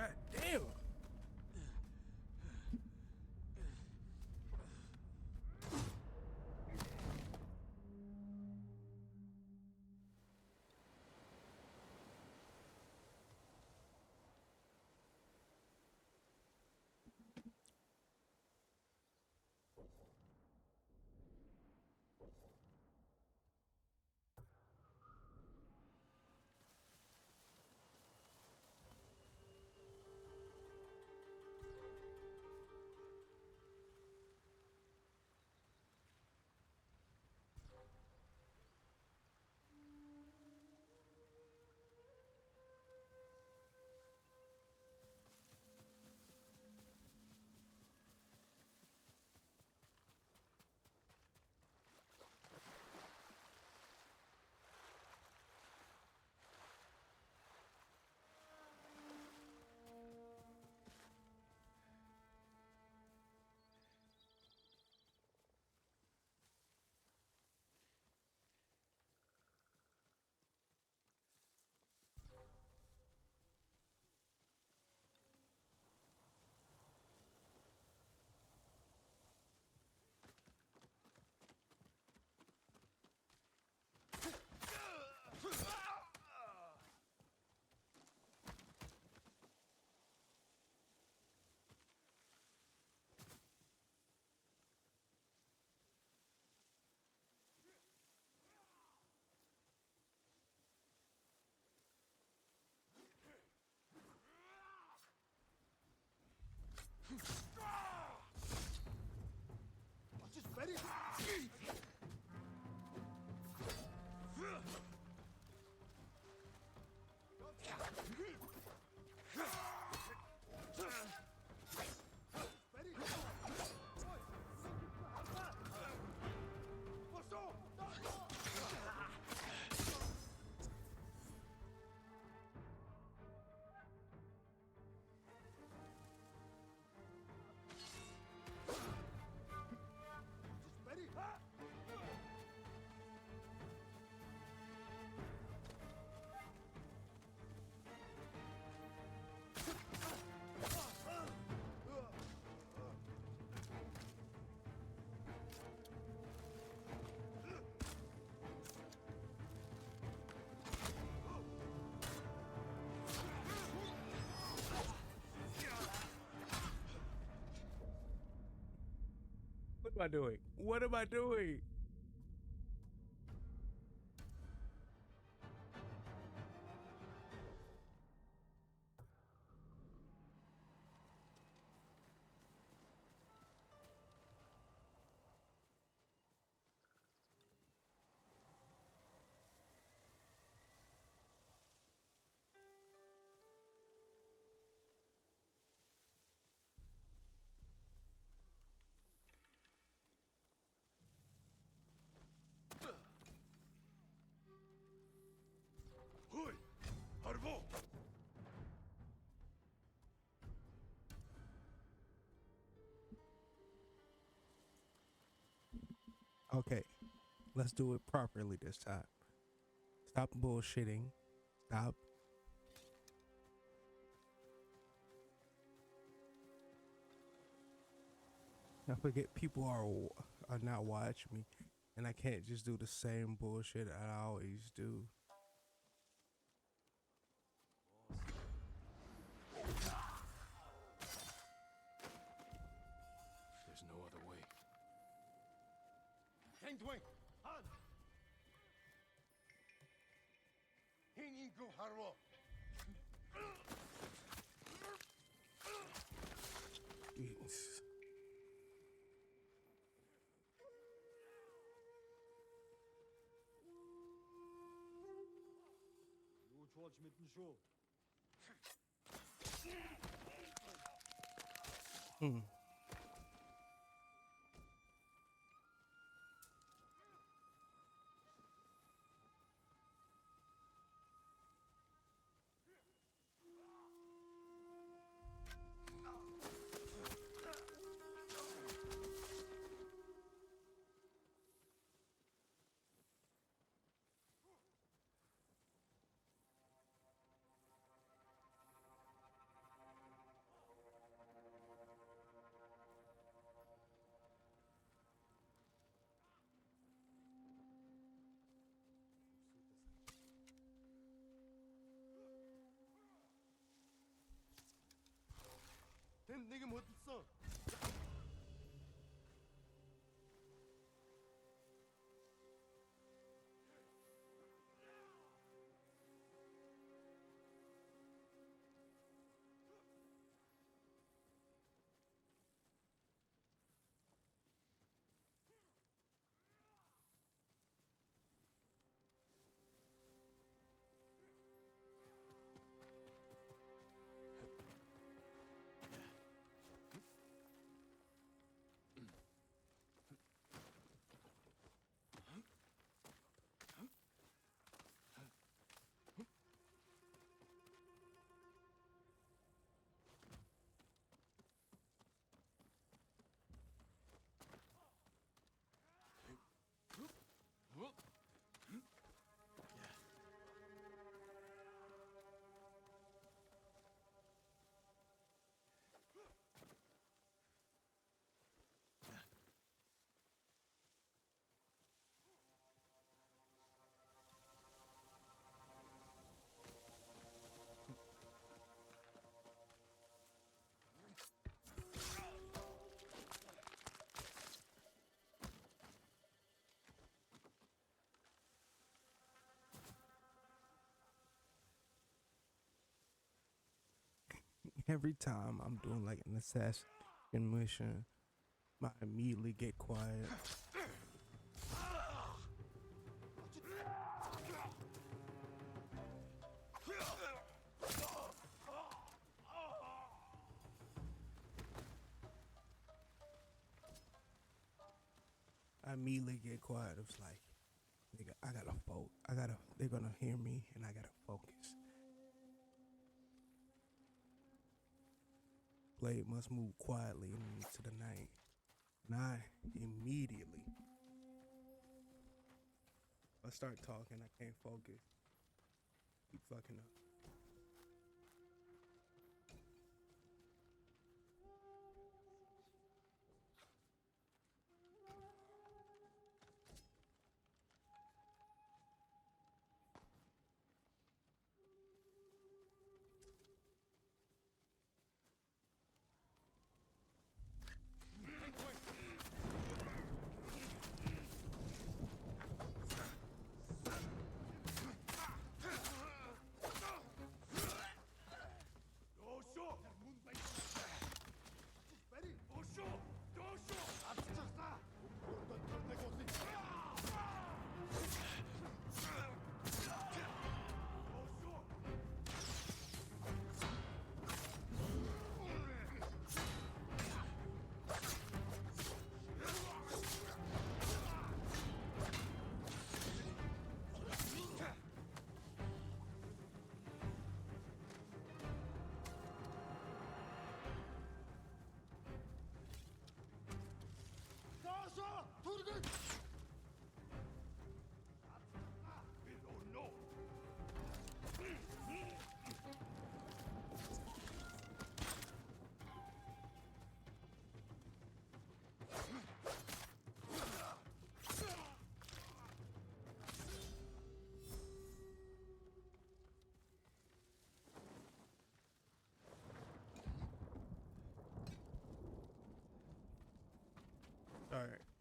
God damn. What am I doing? What am I doing? Okay, let's do it properly this time. Stop bullshitting. Stop. I forget people are not watching me, and I can't just do the same bullshit I always do. There's no other way. Tengdwing! Han! Hininku harwo! Jeez. Hmm. 템 내게 못 있어! Every time I'm doing like an assassin mission, I immediately get quiet. I immediately get quiet. It's like, nigga, I gotta focus. They're gonna hear me, and I gotta focus. Blade must move quietly into the night. And I immediately, I start talking, I can't focus. Keep fucking up.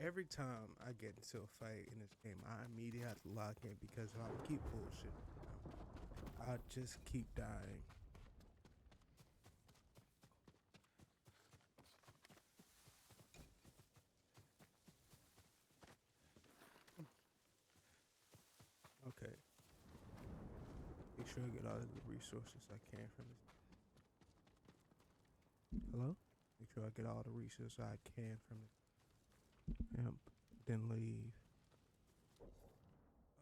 every time I get into a fight in this game, I immediately have to lock in because if I keep bullshit, I just keep dying. Okay. Make sure I get all the resources I can from this. Hello? Make sure I get all the resources I can from this. Yep. Then leave.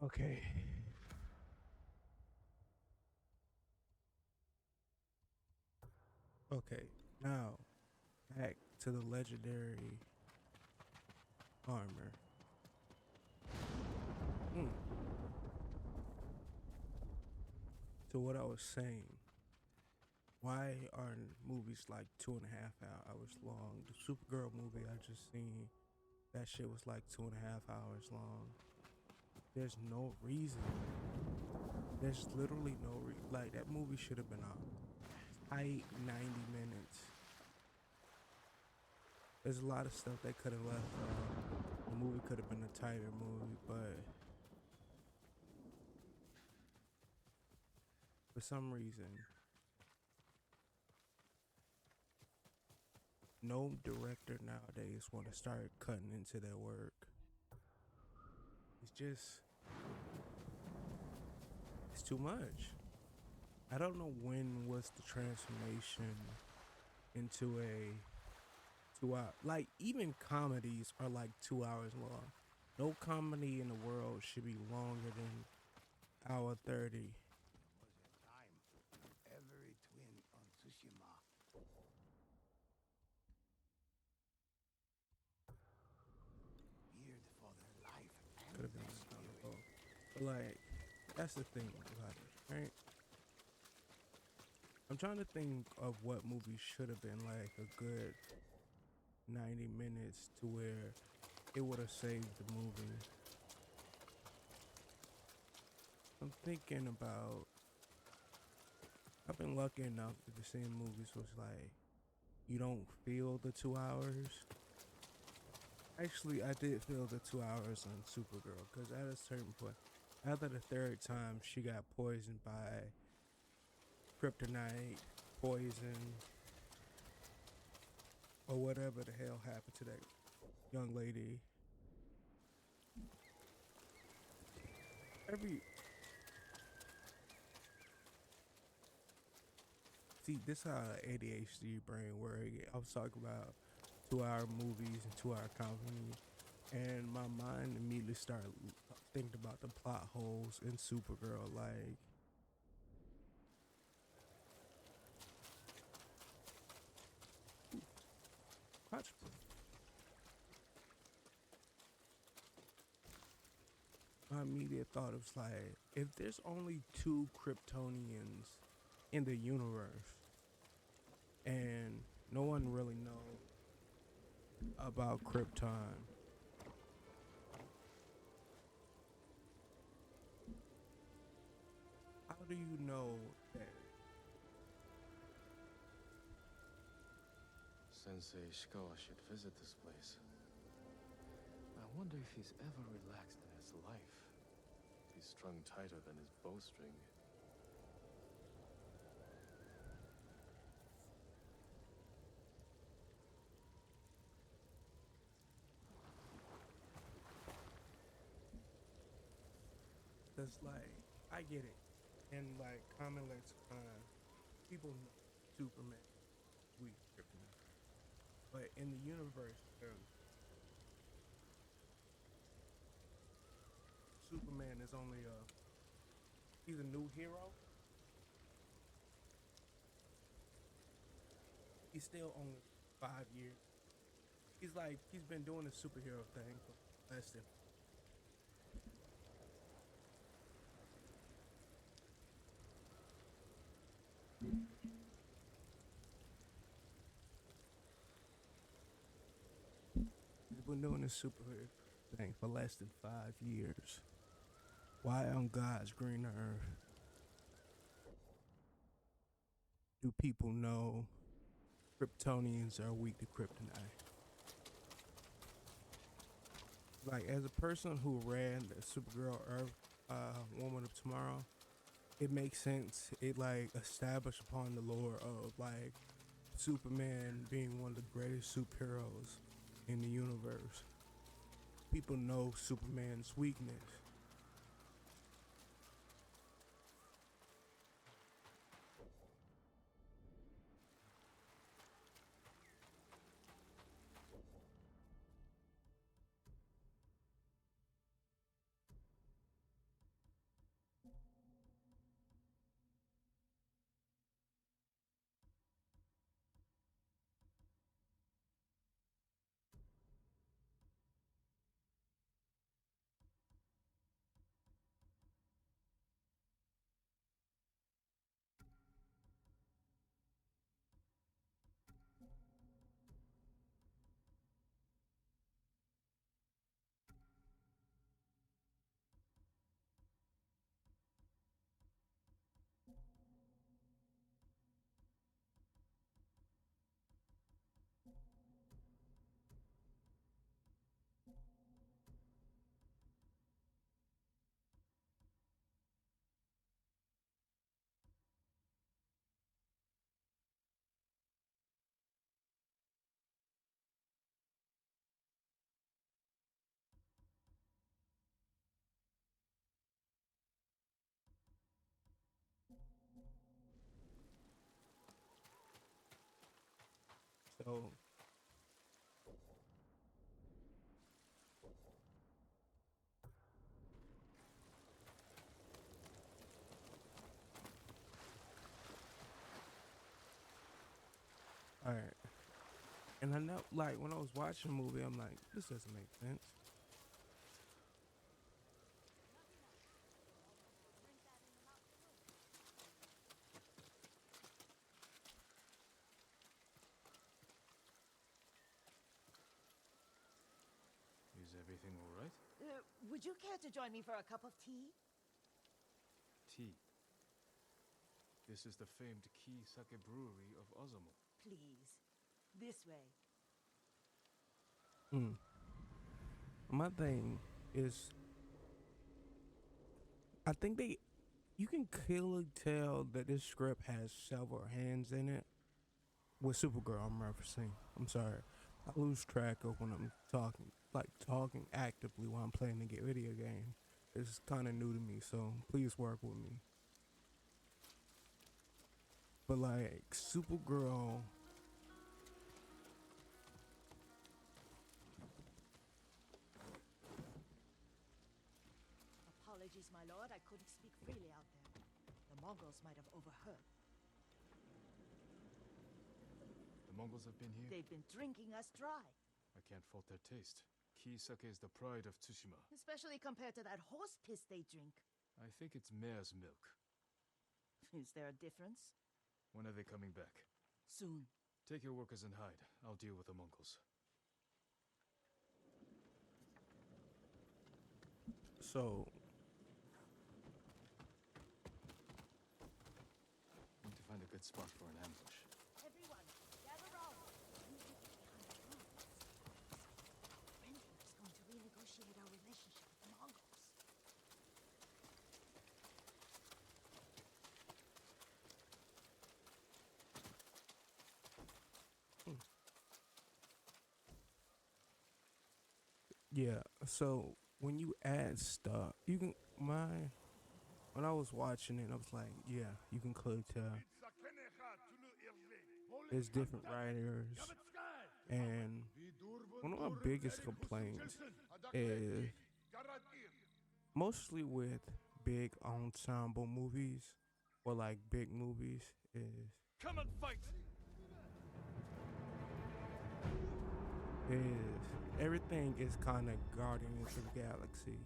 Okay. Okay. Now, back to the legendary armor. Hmm. To what I was saying. Why are movies like 2.5 hours long? The Supergirl movie I just seen, that shit was like 2.5 hours long. There's no reason. There's literally no reason. Like, that movie should have been a tight 90 minutes. There's a lot of stuff they could have left. The movie could have been a tighter movie, but for some reason, no director nowadays want to start cutting into their work. It's just, it's too much. I don't know when was the transformation into a 2 hour. Like, even comedies are like 2 hours long. No comedy in the world should be longer than hour 30. Was a time every twin on Tsushima feared for their life and Could have been their a time spirit. ago. But like, that's the thing about it, right? I'm trying to think of what movie should have been like a good 90 minutes to where it would have saved the movie. I'm thinking about, I've been lucky enough to be seeing movies where it's like you don't feel the 2 hours. Actually, I did feel the 2 hours on Supergirl because at a certain point, after the third time, she got poisoned by kryptonite, poison, or whatever the hell happened to that young lady. Every See, this how ADHD brain work. I was talking about 2 hour movies and 2 hour comedy, and my mind immediately started thinking about the plot holes in Supergirl. Like, watch. My immediate thought was like, if there's only two Kryptonians in the universe, and no one really knows about Krypton, how do you know that? Sensei Ishikawa should visit this place. I wonder if he's ever relaxed in his life. He's strung tighter than his bowstring. Cause like, I get it, and like common lexicon, people know Superman, weak Kryptonite, but in the universe, Superman is only he's a new hero. He's still only 5 years. He's been doing the superhero thing for less than. He's been doing the superhero thing for less than 5 years. Why on God's green earth do people know Kryptonians are weak to kryptonite? like as a person who read the Supergirl Earth, Woman of Tomorrow, it makes sense. It like established upon the lore of like Superman being one of the greatest superheroes in the universe. People know Superman's weakness. So all right, and I know like when I was watching the movie, I'm like, this doesn't make sense. Is everything all right? Would you care to join me for a cup of tea? Tea. This is the famed Ki Sake Brewery of Ozumu. Please. This way. My thing is, I think you can clearly tell that this script has several hands in it. With Supergirl, I'm referencing. I'm sorry, I lose track of when I'm talking actively while I'm playing the video game. It's kind of new to me, so please work with me. But like Supergirl, Apologies, my lord. I couldn't speak freely out there. The Mongols might have overheard. The Mongols have been here? They've been drinking us dry. I can't fault their taste. Ki Sake is the pride of Tsushima. Especially compared to that horse piss they drink. I think it's mare's milk. Is there a difference? When are they coming back? Soon. Take your workers and hide. I'll deal with the Mongols. so Need to find a good spot for an ambush. Everyone, gather round. We will be behind the ruins. Renton is going to renegotiate our relationship with the Mongols. yeah, so when you add stuff, you can when I was watching it, I was like, yeah, you can clearly tell there's different writers, and one of my biggest complaints is mostly with big ensemble movies or like big movies is Come and fight! is everything is kind of Guardians of the Galaxy.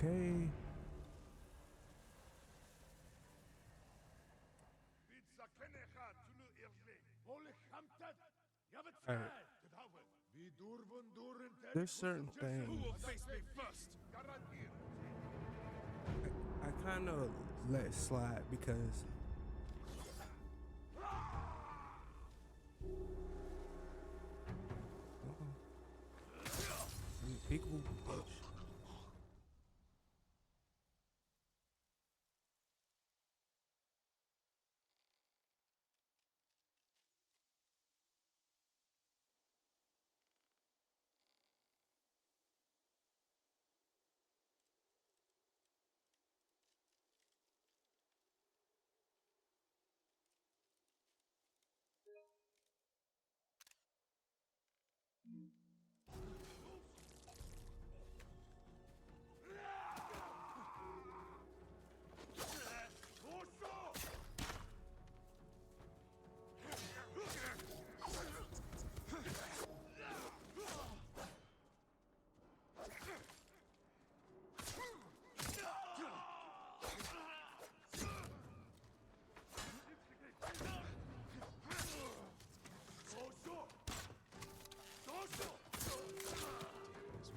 Okay. All right. There's certain things I kind of let slide because people.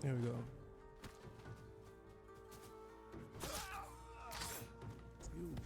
There we go. You.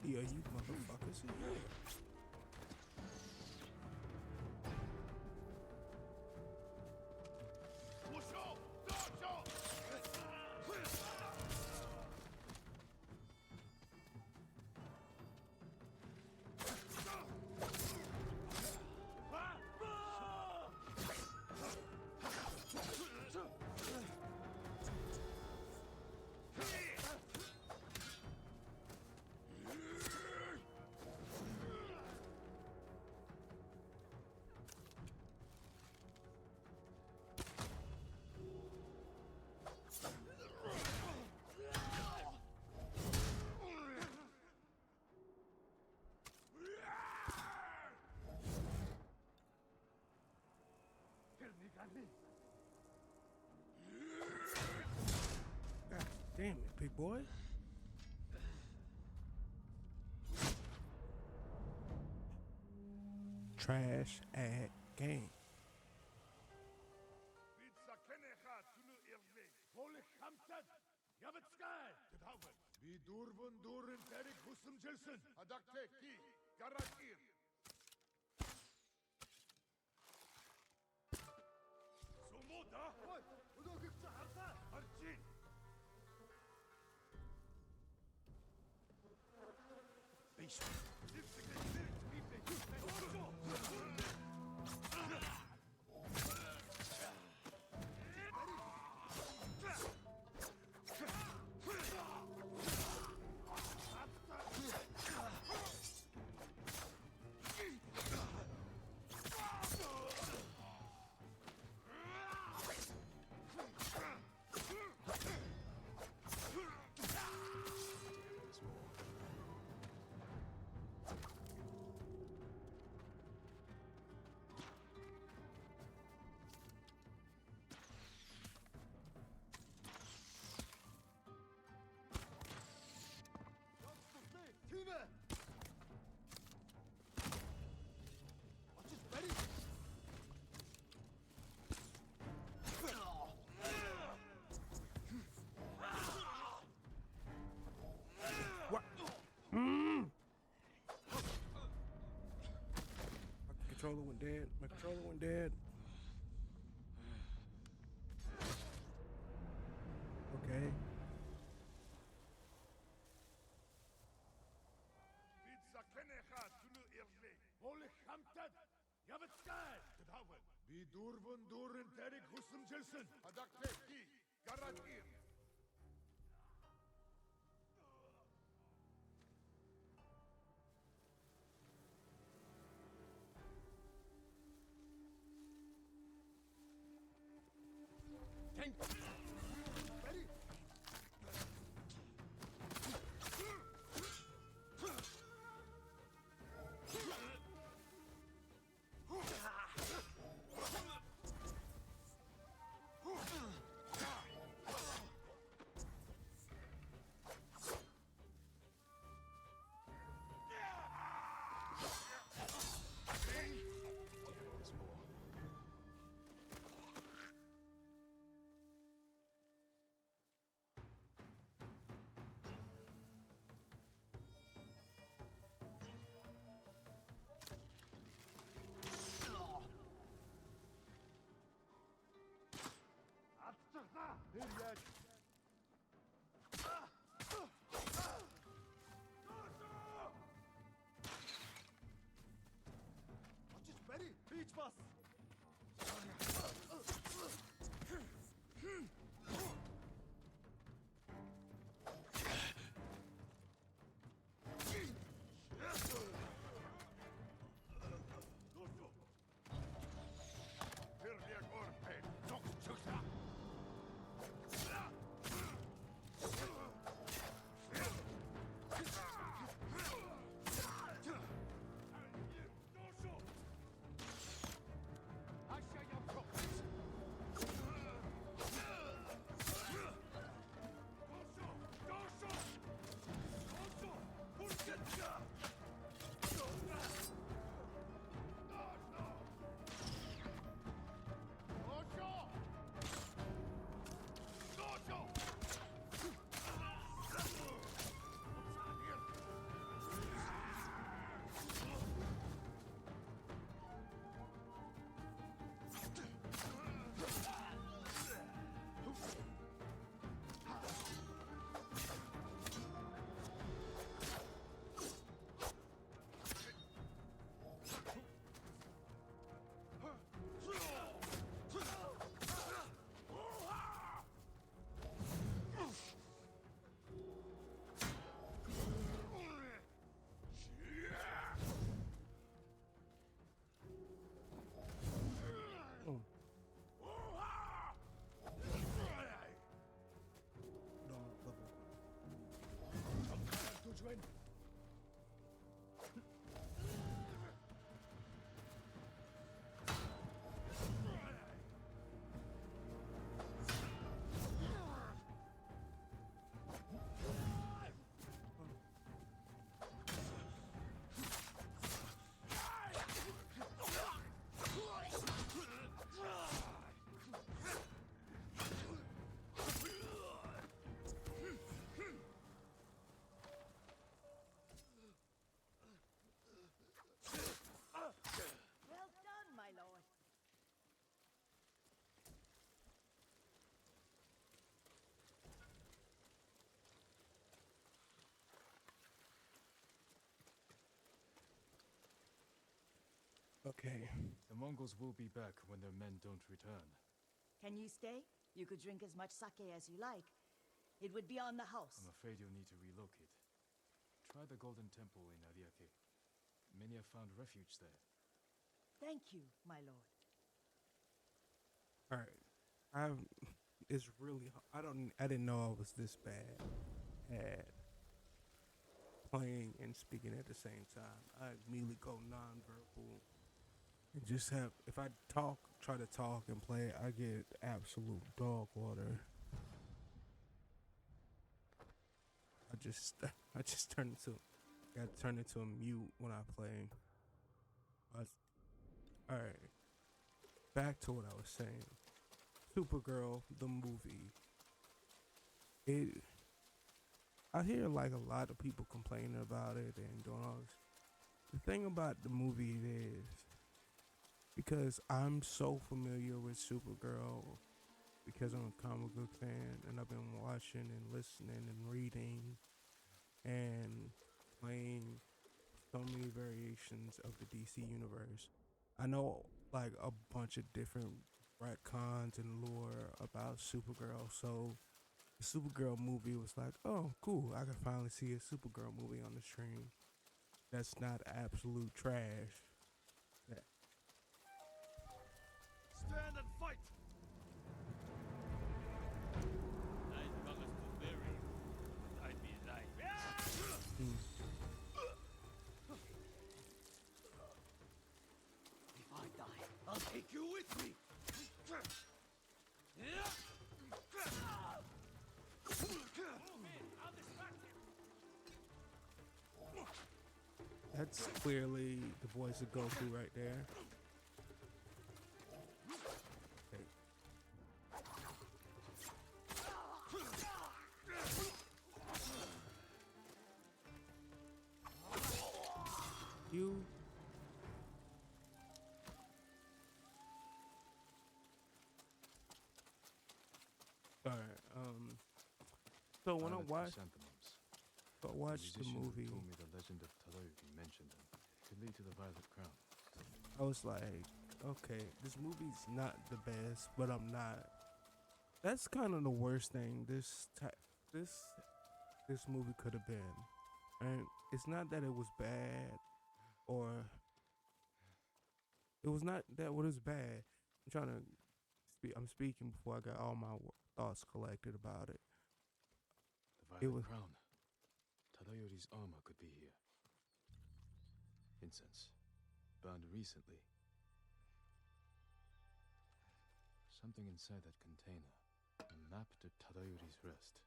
Yeah, you motherfuckers. God damn it, big boy. Trash at game. dead. My controller went dead. Okay. Pizza Kenecha Tulu Irle. Holy Hamtad. Yavetskay. Tadawel. Be Durvun Durin Terik Husum Jelsen. Adakte Ki. Garantir. Tank. Ready? There's more. Idiot. Ready? Beach bus. Well done, my lord. Okay. The Mongols will be back when their men don't return. Can you stay? You could drink as much sake as you like. It would be on the house. I'm afraid you'll need to relocate. Try the Golden Temple in Ariake. Many have found refuge there. Thank you, my lord. All right. It's really. I didn't know I was this bad at playing and speaking at the same time. I immediately go nonverbal and just have. If I try to talk and play, I get absolute dog water. I just got turned into a mute when I play. All right. Back to what I was saying. Supergirl, the movie. I hear like a lot of people complaining about it and doing all this. The thing about the movie is because I'm so familiar with Supergirl because I'm a comic book fan and I've been watching and listening and reading and playing so many variations of the DC universe. I know like a bunch of different retcons and lore about Supergirl, so the Supergirl movie was like, oh, cool, I can finally see a Supergirl movie on the stream. That's not absolute trash. That, Stand and fight! I'd promise to bury you, but I'd be lying. mm, If I die, I'll take you with me. that's clearly the voice of Goku right there. Okay. You. All right. So when I Violet watched, chrysanthemums. so I The watched the musician who movie, told me the legend of Tadayuki mentioned them. Could lead to the Violet Crown. I was like, okay, this movie's not the best, but I'm not. That's kind of the worst thing this this movie could have been. And it's not that it was bad or it was not that what is bad. I'm trying to speak. I'm speaking before I got all my thoughts collected about it. The It Violet was Crown. Tadayori's armor could be here. Incense. Burned recently. Something inside that container. A map to Tadayori's rest.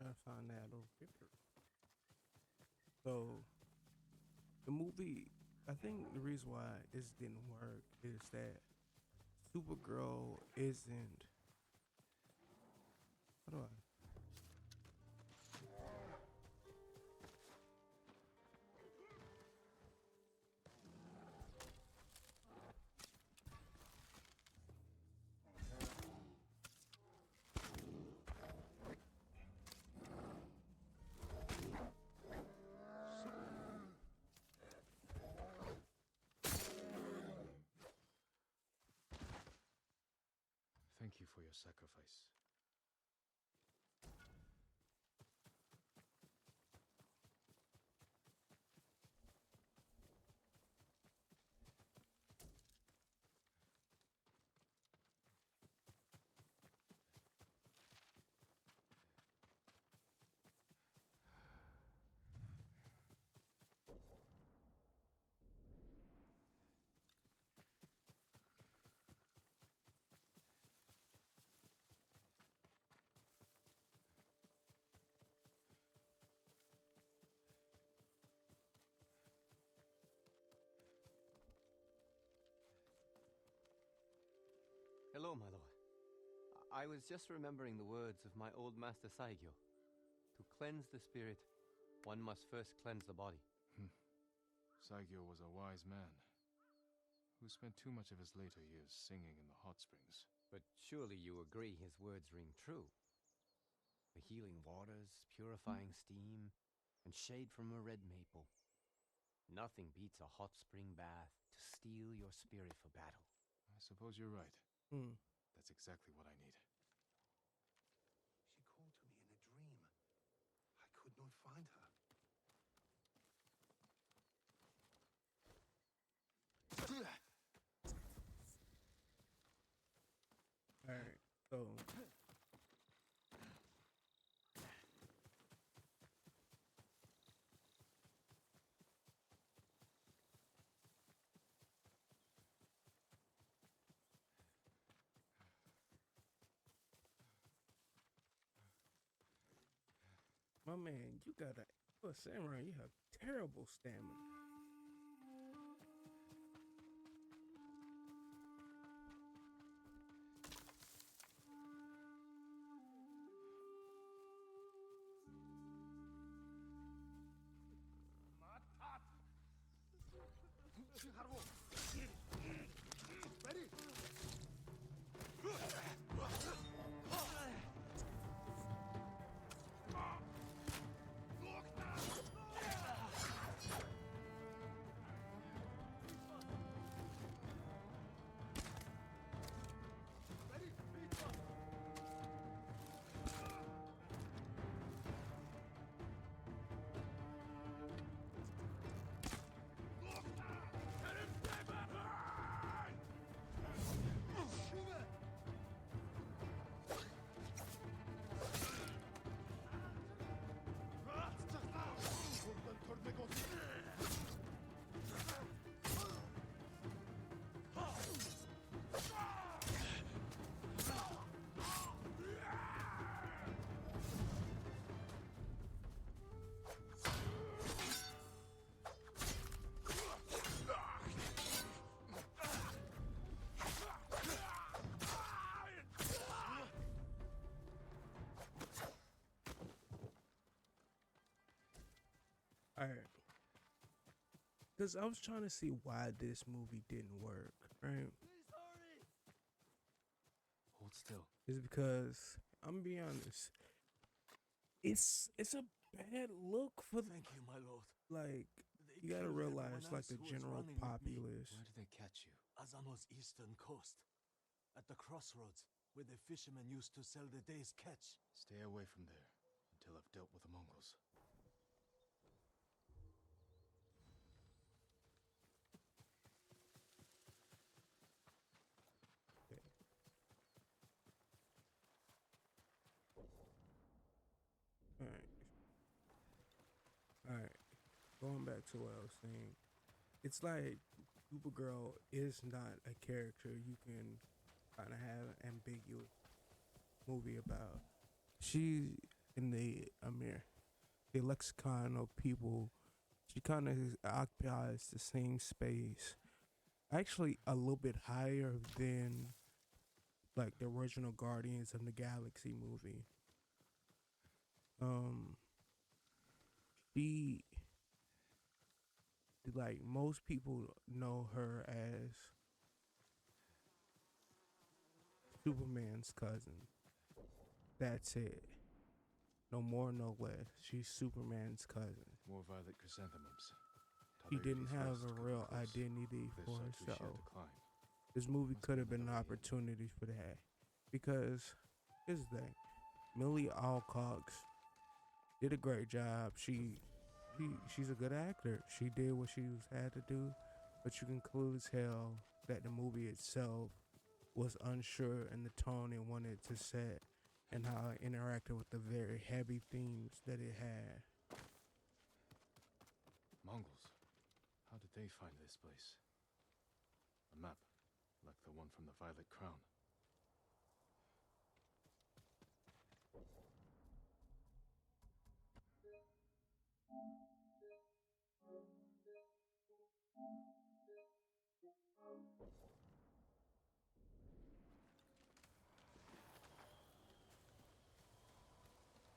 I found that over here. So the movie, I think the reason why this didn't work is that Supergirl isn't. How do I? Thank you for your sacrifice. Hello, my lord. I was just remembering the words of my old master Saigyo. To cleanse the spirit, one must first cleanse the body. Saigyo was a wise man who spent too much of his later years singing in the hot springs. But surely you agree his words ring true. The healing waters, purifying steam, and shade from a red maple. Nothing beats a hot spring bath to steel your spirit for battle. I suppose you're right. Hmm. That's exactly what I need. She called to me in a dream. I could not find her. My man, you a samurai. You have terrible stamina. Ready? All right. Because I was trying to see why this movie didn't work, right? Hold still. It's because I'm gonna be honest. It's a bad look for Thank you, my lord. like They you gotta killed realize everyone like else the who was general running with me. populace. Where did they catch you? Azano's eastern coast. At the crossroads, where the fishermen used to sell the day's catch. Stay away from there until I've dealt with the Mongols. Okay. All right. All right. Going back to what I was saying, it's like Supergirl is not a character you can kind of have an ambiguous movie about. She in the lexicon of people, she kind of occupies the same space, actually a little bit higher than like the original Guardians of the Galaxy movie. Um, she like most people know her as Superman's cousin. That's it. No more, no less. She's Superman's cousin. More violet chrysanthemums. She didn't Tadayori's have rest a could be real close. identity Cliffs for are too sheer herself. to climb. This movie Must could be have been an another way in. opportunity for that. Because here's the thing. Millie Alcox did a great job. She's a good actor. She did what she had to do, but you can clearly tell that the movie itself was unsure in the tone it wanted to set and how it interacted with the very heavy themes that it had. Mongols. How did they find this place? A map, like the one from the Violet Crown.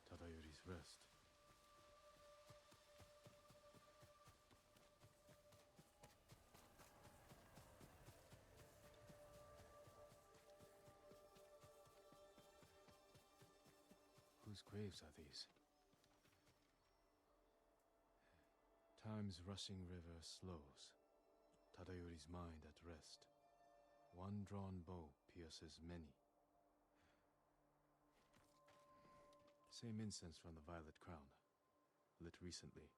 Tadayori's rest. Whose graves are these? Time's rushing river slows. Tadayori's mind at rest. One drawn bow pierces many. Same incense from the Violet Crown, lit recently.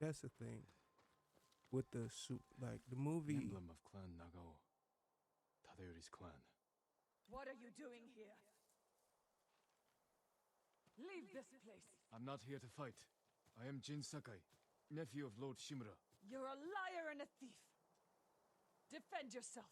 That's the thing. With the like the The movie, emblem of Clan Nagao. Tadayori's clan. What are you doing here? Leave this place. I'm not here to fight. I am Jin Sakai, nephew of Lord Shimura. You're a liar and a thief. Defend yourself.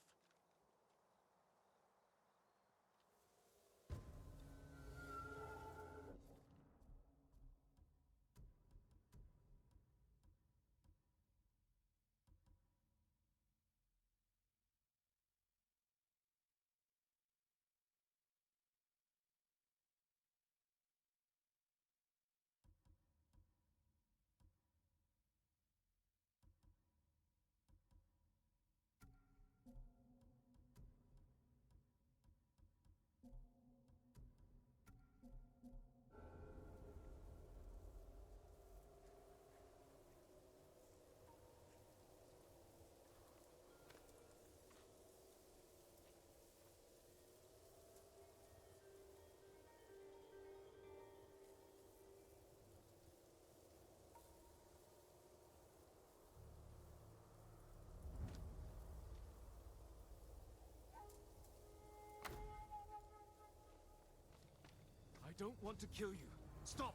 don't want to kill you. Stop!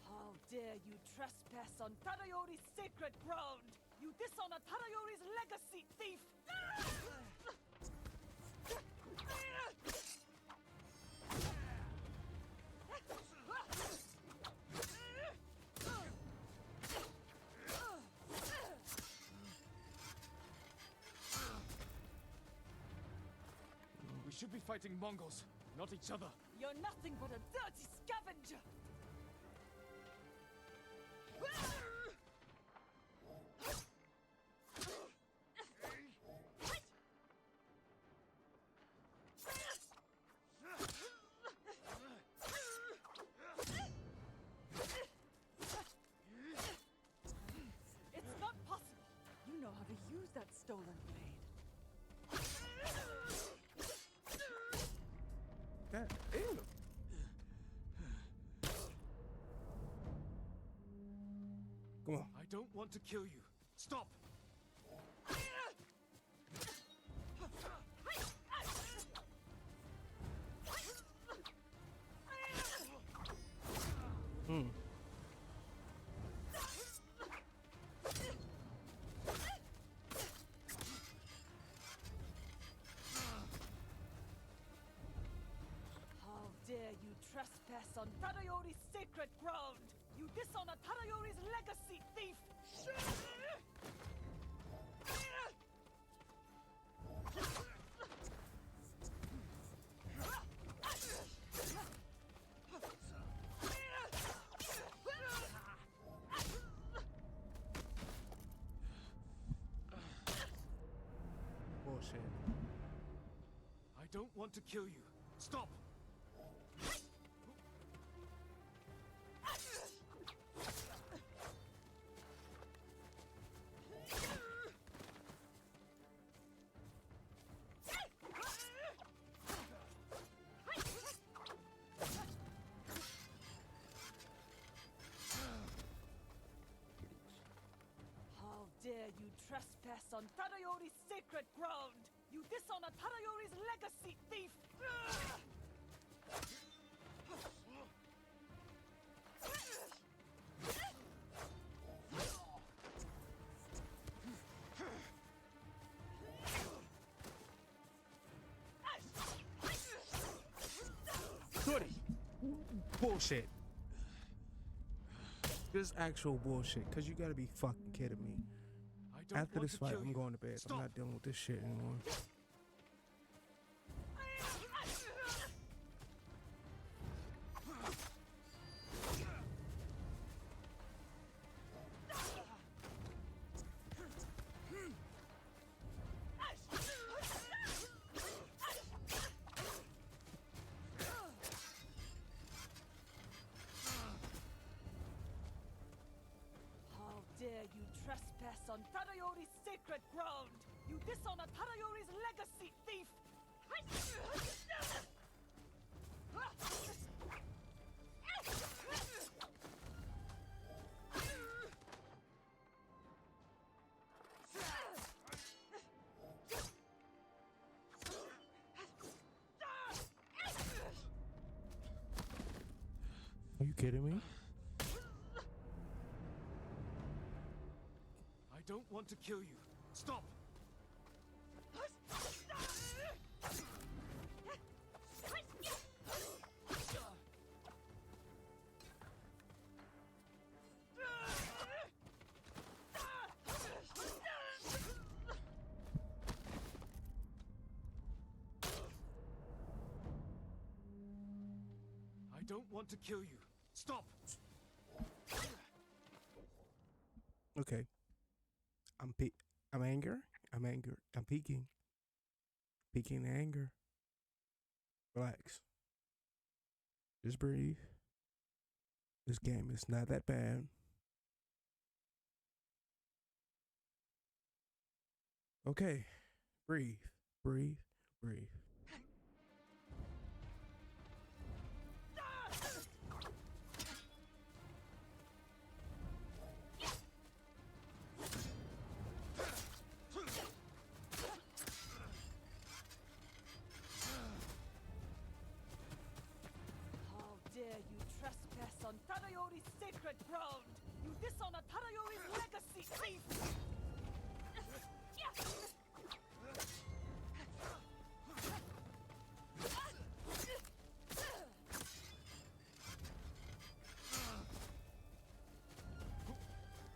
How dare you trespass on Tadayori's sacred ground! You dishonor Tadayori's legacy, thief! We should be fighting Mongols, not each other. You're nothing but a dirty scavenger! It's not possible! You know how to use that stolen blade. God damn. Come on. I don't want to kill you. Stop! How dare you trespass on Tadayori's sacred ground! You dishonor Tadayori's legacy, thief! Bullshit. I don't want to kill you. Stop! How dare you trespass on Tadayori's sacred ground! You dishonor Tadayori's legacy, thief! Shorty. Bullshit. This actual bullshit. Cause you gotta be fucking kidding me. I don't After want this to fight, kill I'm you. going to bed. Stop. I'm not dealing with this shit anymore. How dare you trespass on Tadayori's sacred ground! You dishonor Tadayori's legacy, thief! Are you kidding me? I don't want to kill you. Stop! I don't want to kill you. Stop! Okay. I'm anger. I'm anger. I'm peeking. Peeking anger. Relax. Just breathe. This game is not that bad. Okay. Breathe. breathe, breathe. How dare you trespass on Tadayori's sacred ground! You dishonor Tadayori's legacy, thief!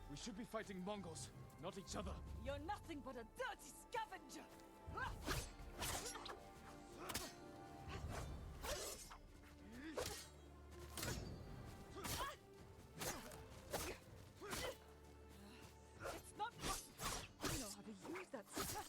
We should be fighting Mongols, not each other. You're nothing but a dirty scavenger! It's not possible! You know how to use that stuff!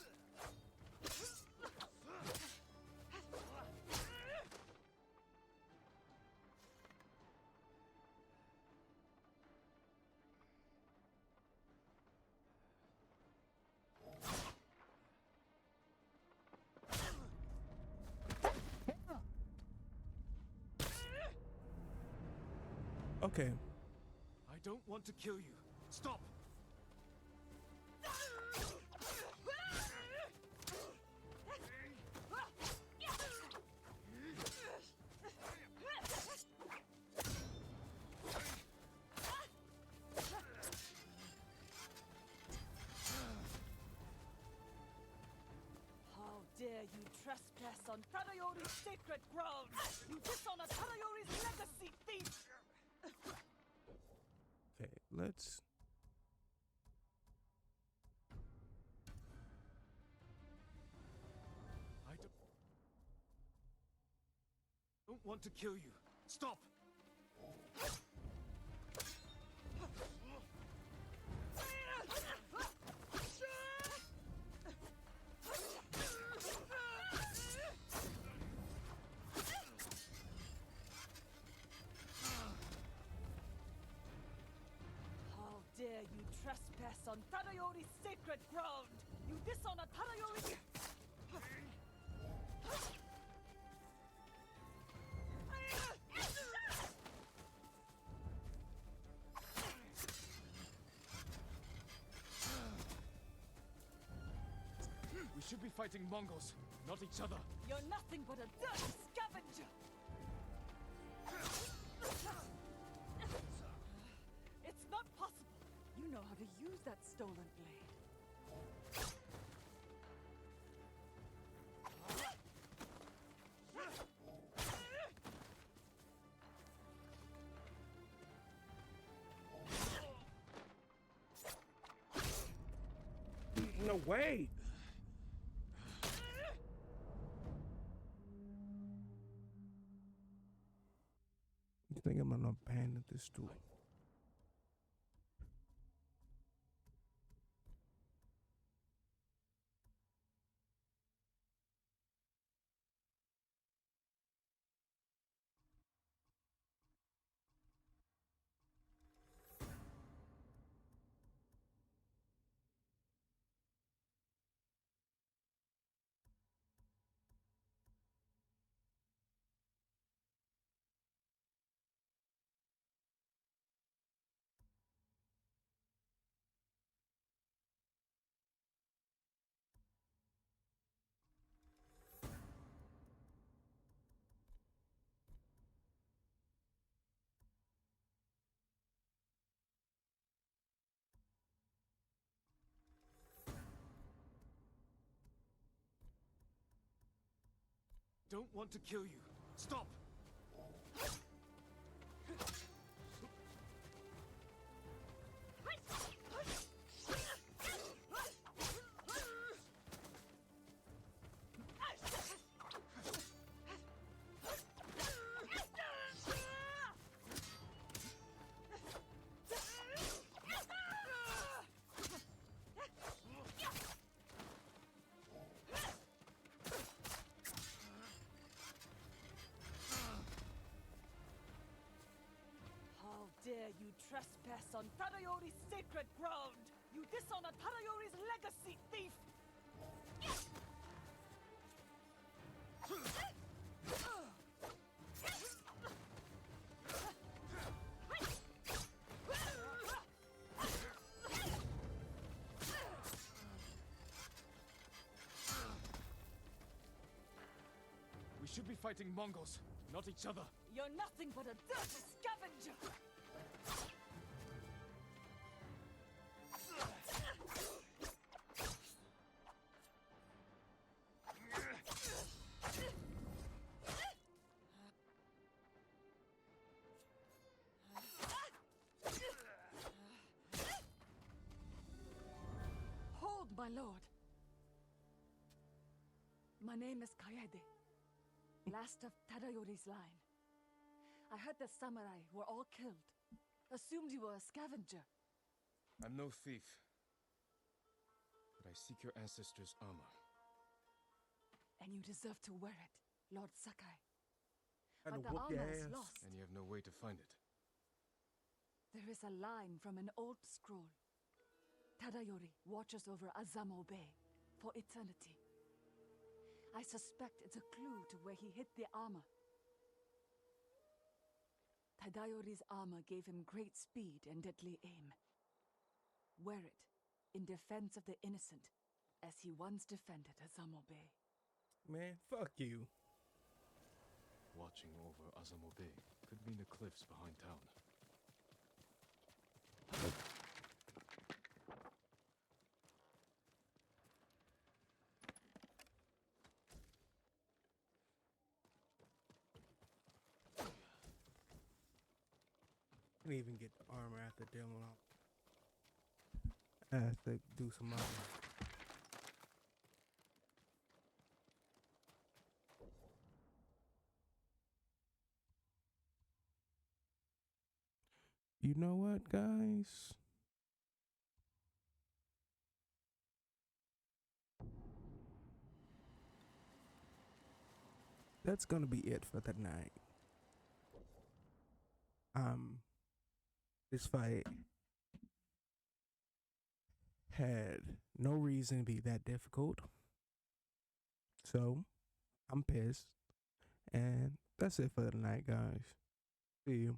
Okay. I don't want to kill you. Stop! How dare you trespass on Tadayori's sacred ground! You dishonor Tadayori's legacy, thief! Okay, let's. I don't want to kill you. Stop! How dare you trespass on Tadayori's sacred ground! You dishonor Tadayori's... We should be fighting Mongols, not each other. You're nothing but a dirty scavenger! It's not possible! You know how to use that stolen blade. No way. You think I'm gonna abandon this dude? Don't want to kill you. Stop! How dare you trespass on Tadayori's sacred ground! You dishonor Tadayori's legacy, thief! We should be fighting Mongols, not each other. You're nothing but a dirty scavenger! Hold, my lord. My name is Kaede, last of Tadayori's line. I heard the samurai were all killed. Assumed you were a scavenger. I'm no thief, but I seek your ancestors' armor. And you deserve to wear it, Lord Sakai. And But the whoop your armor is ass. lost. And you have no way to find it. There is a line from an old scroll. Tadayori watches over Azamo Bay for eternity. I suspect it's a clue to where he hid the armor. Tadayori's armor gave him great speed and deadly aim. Wear it in defense of the innocent, as he once defended Azamo Bay. Man, fuck you. Watching over Azamo Bay could mean the cliffs behind town. Didn't even get the armor after dealing off. I have to do some other. You know what, guys? That's gonna be it for the night. This fight had no reason to be that difficult. So, I'm pissed. And that's it for the night, guys. See you.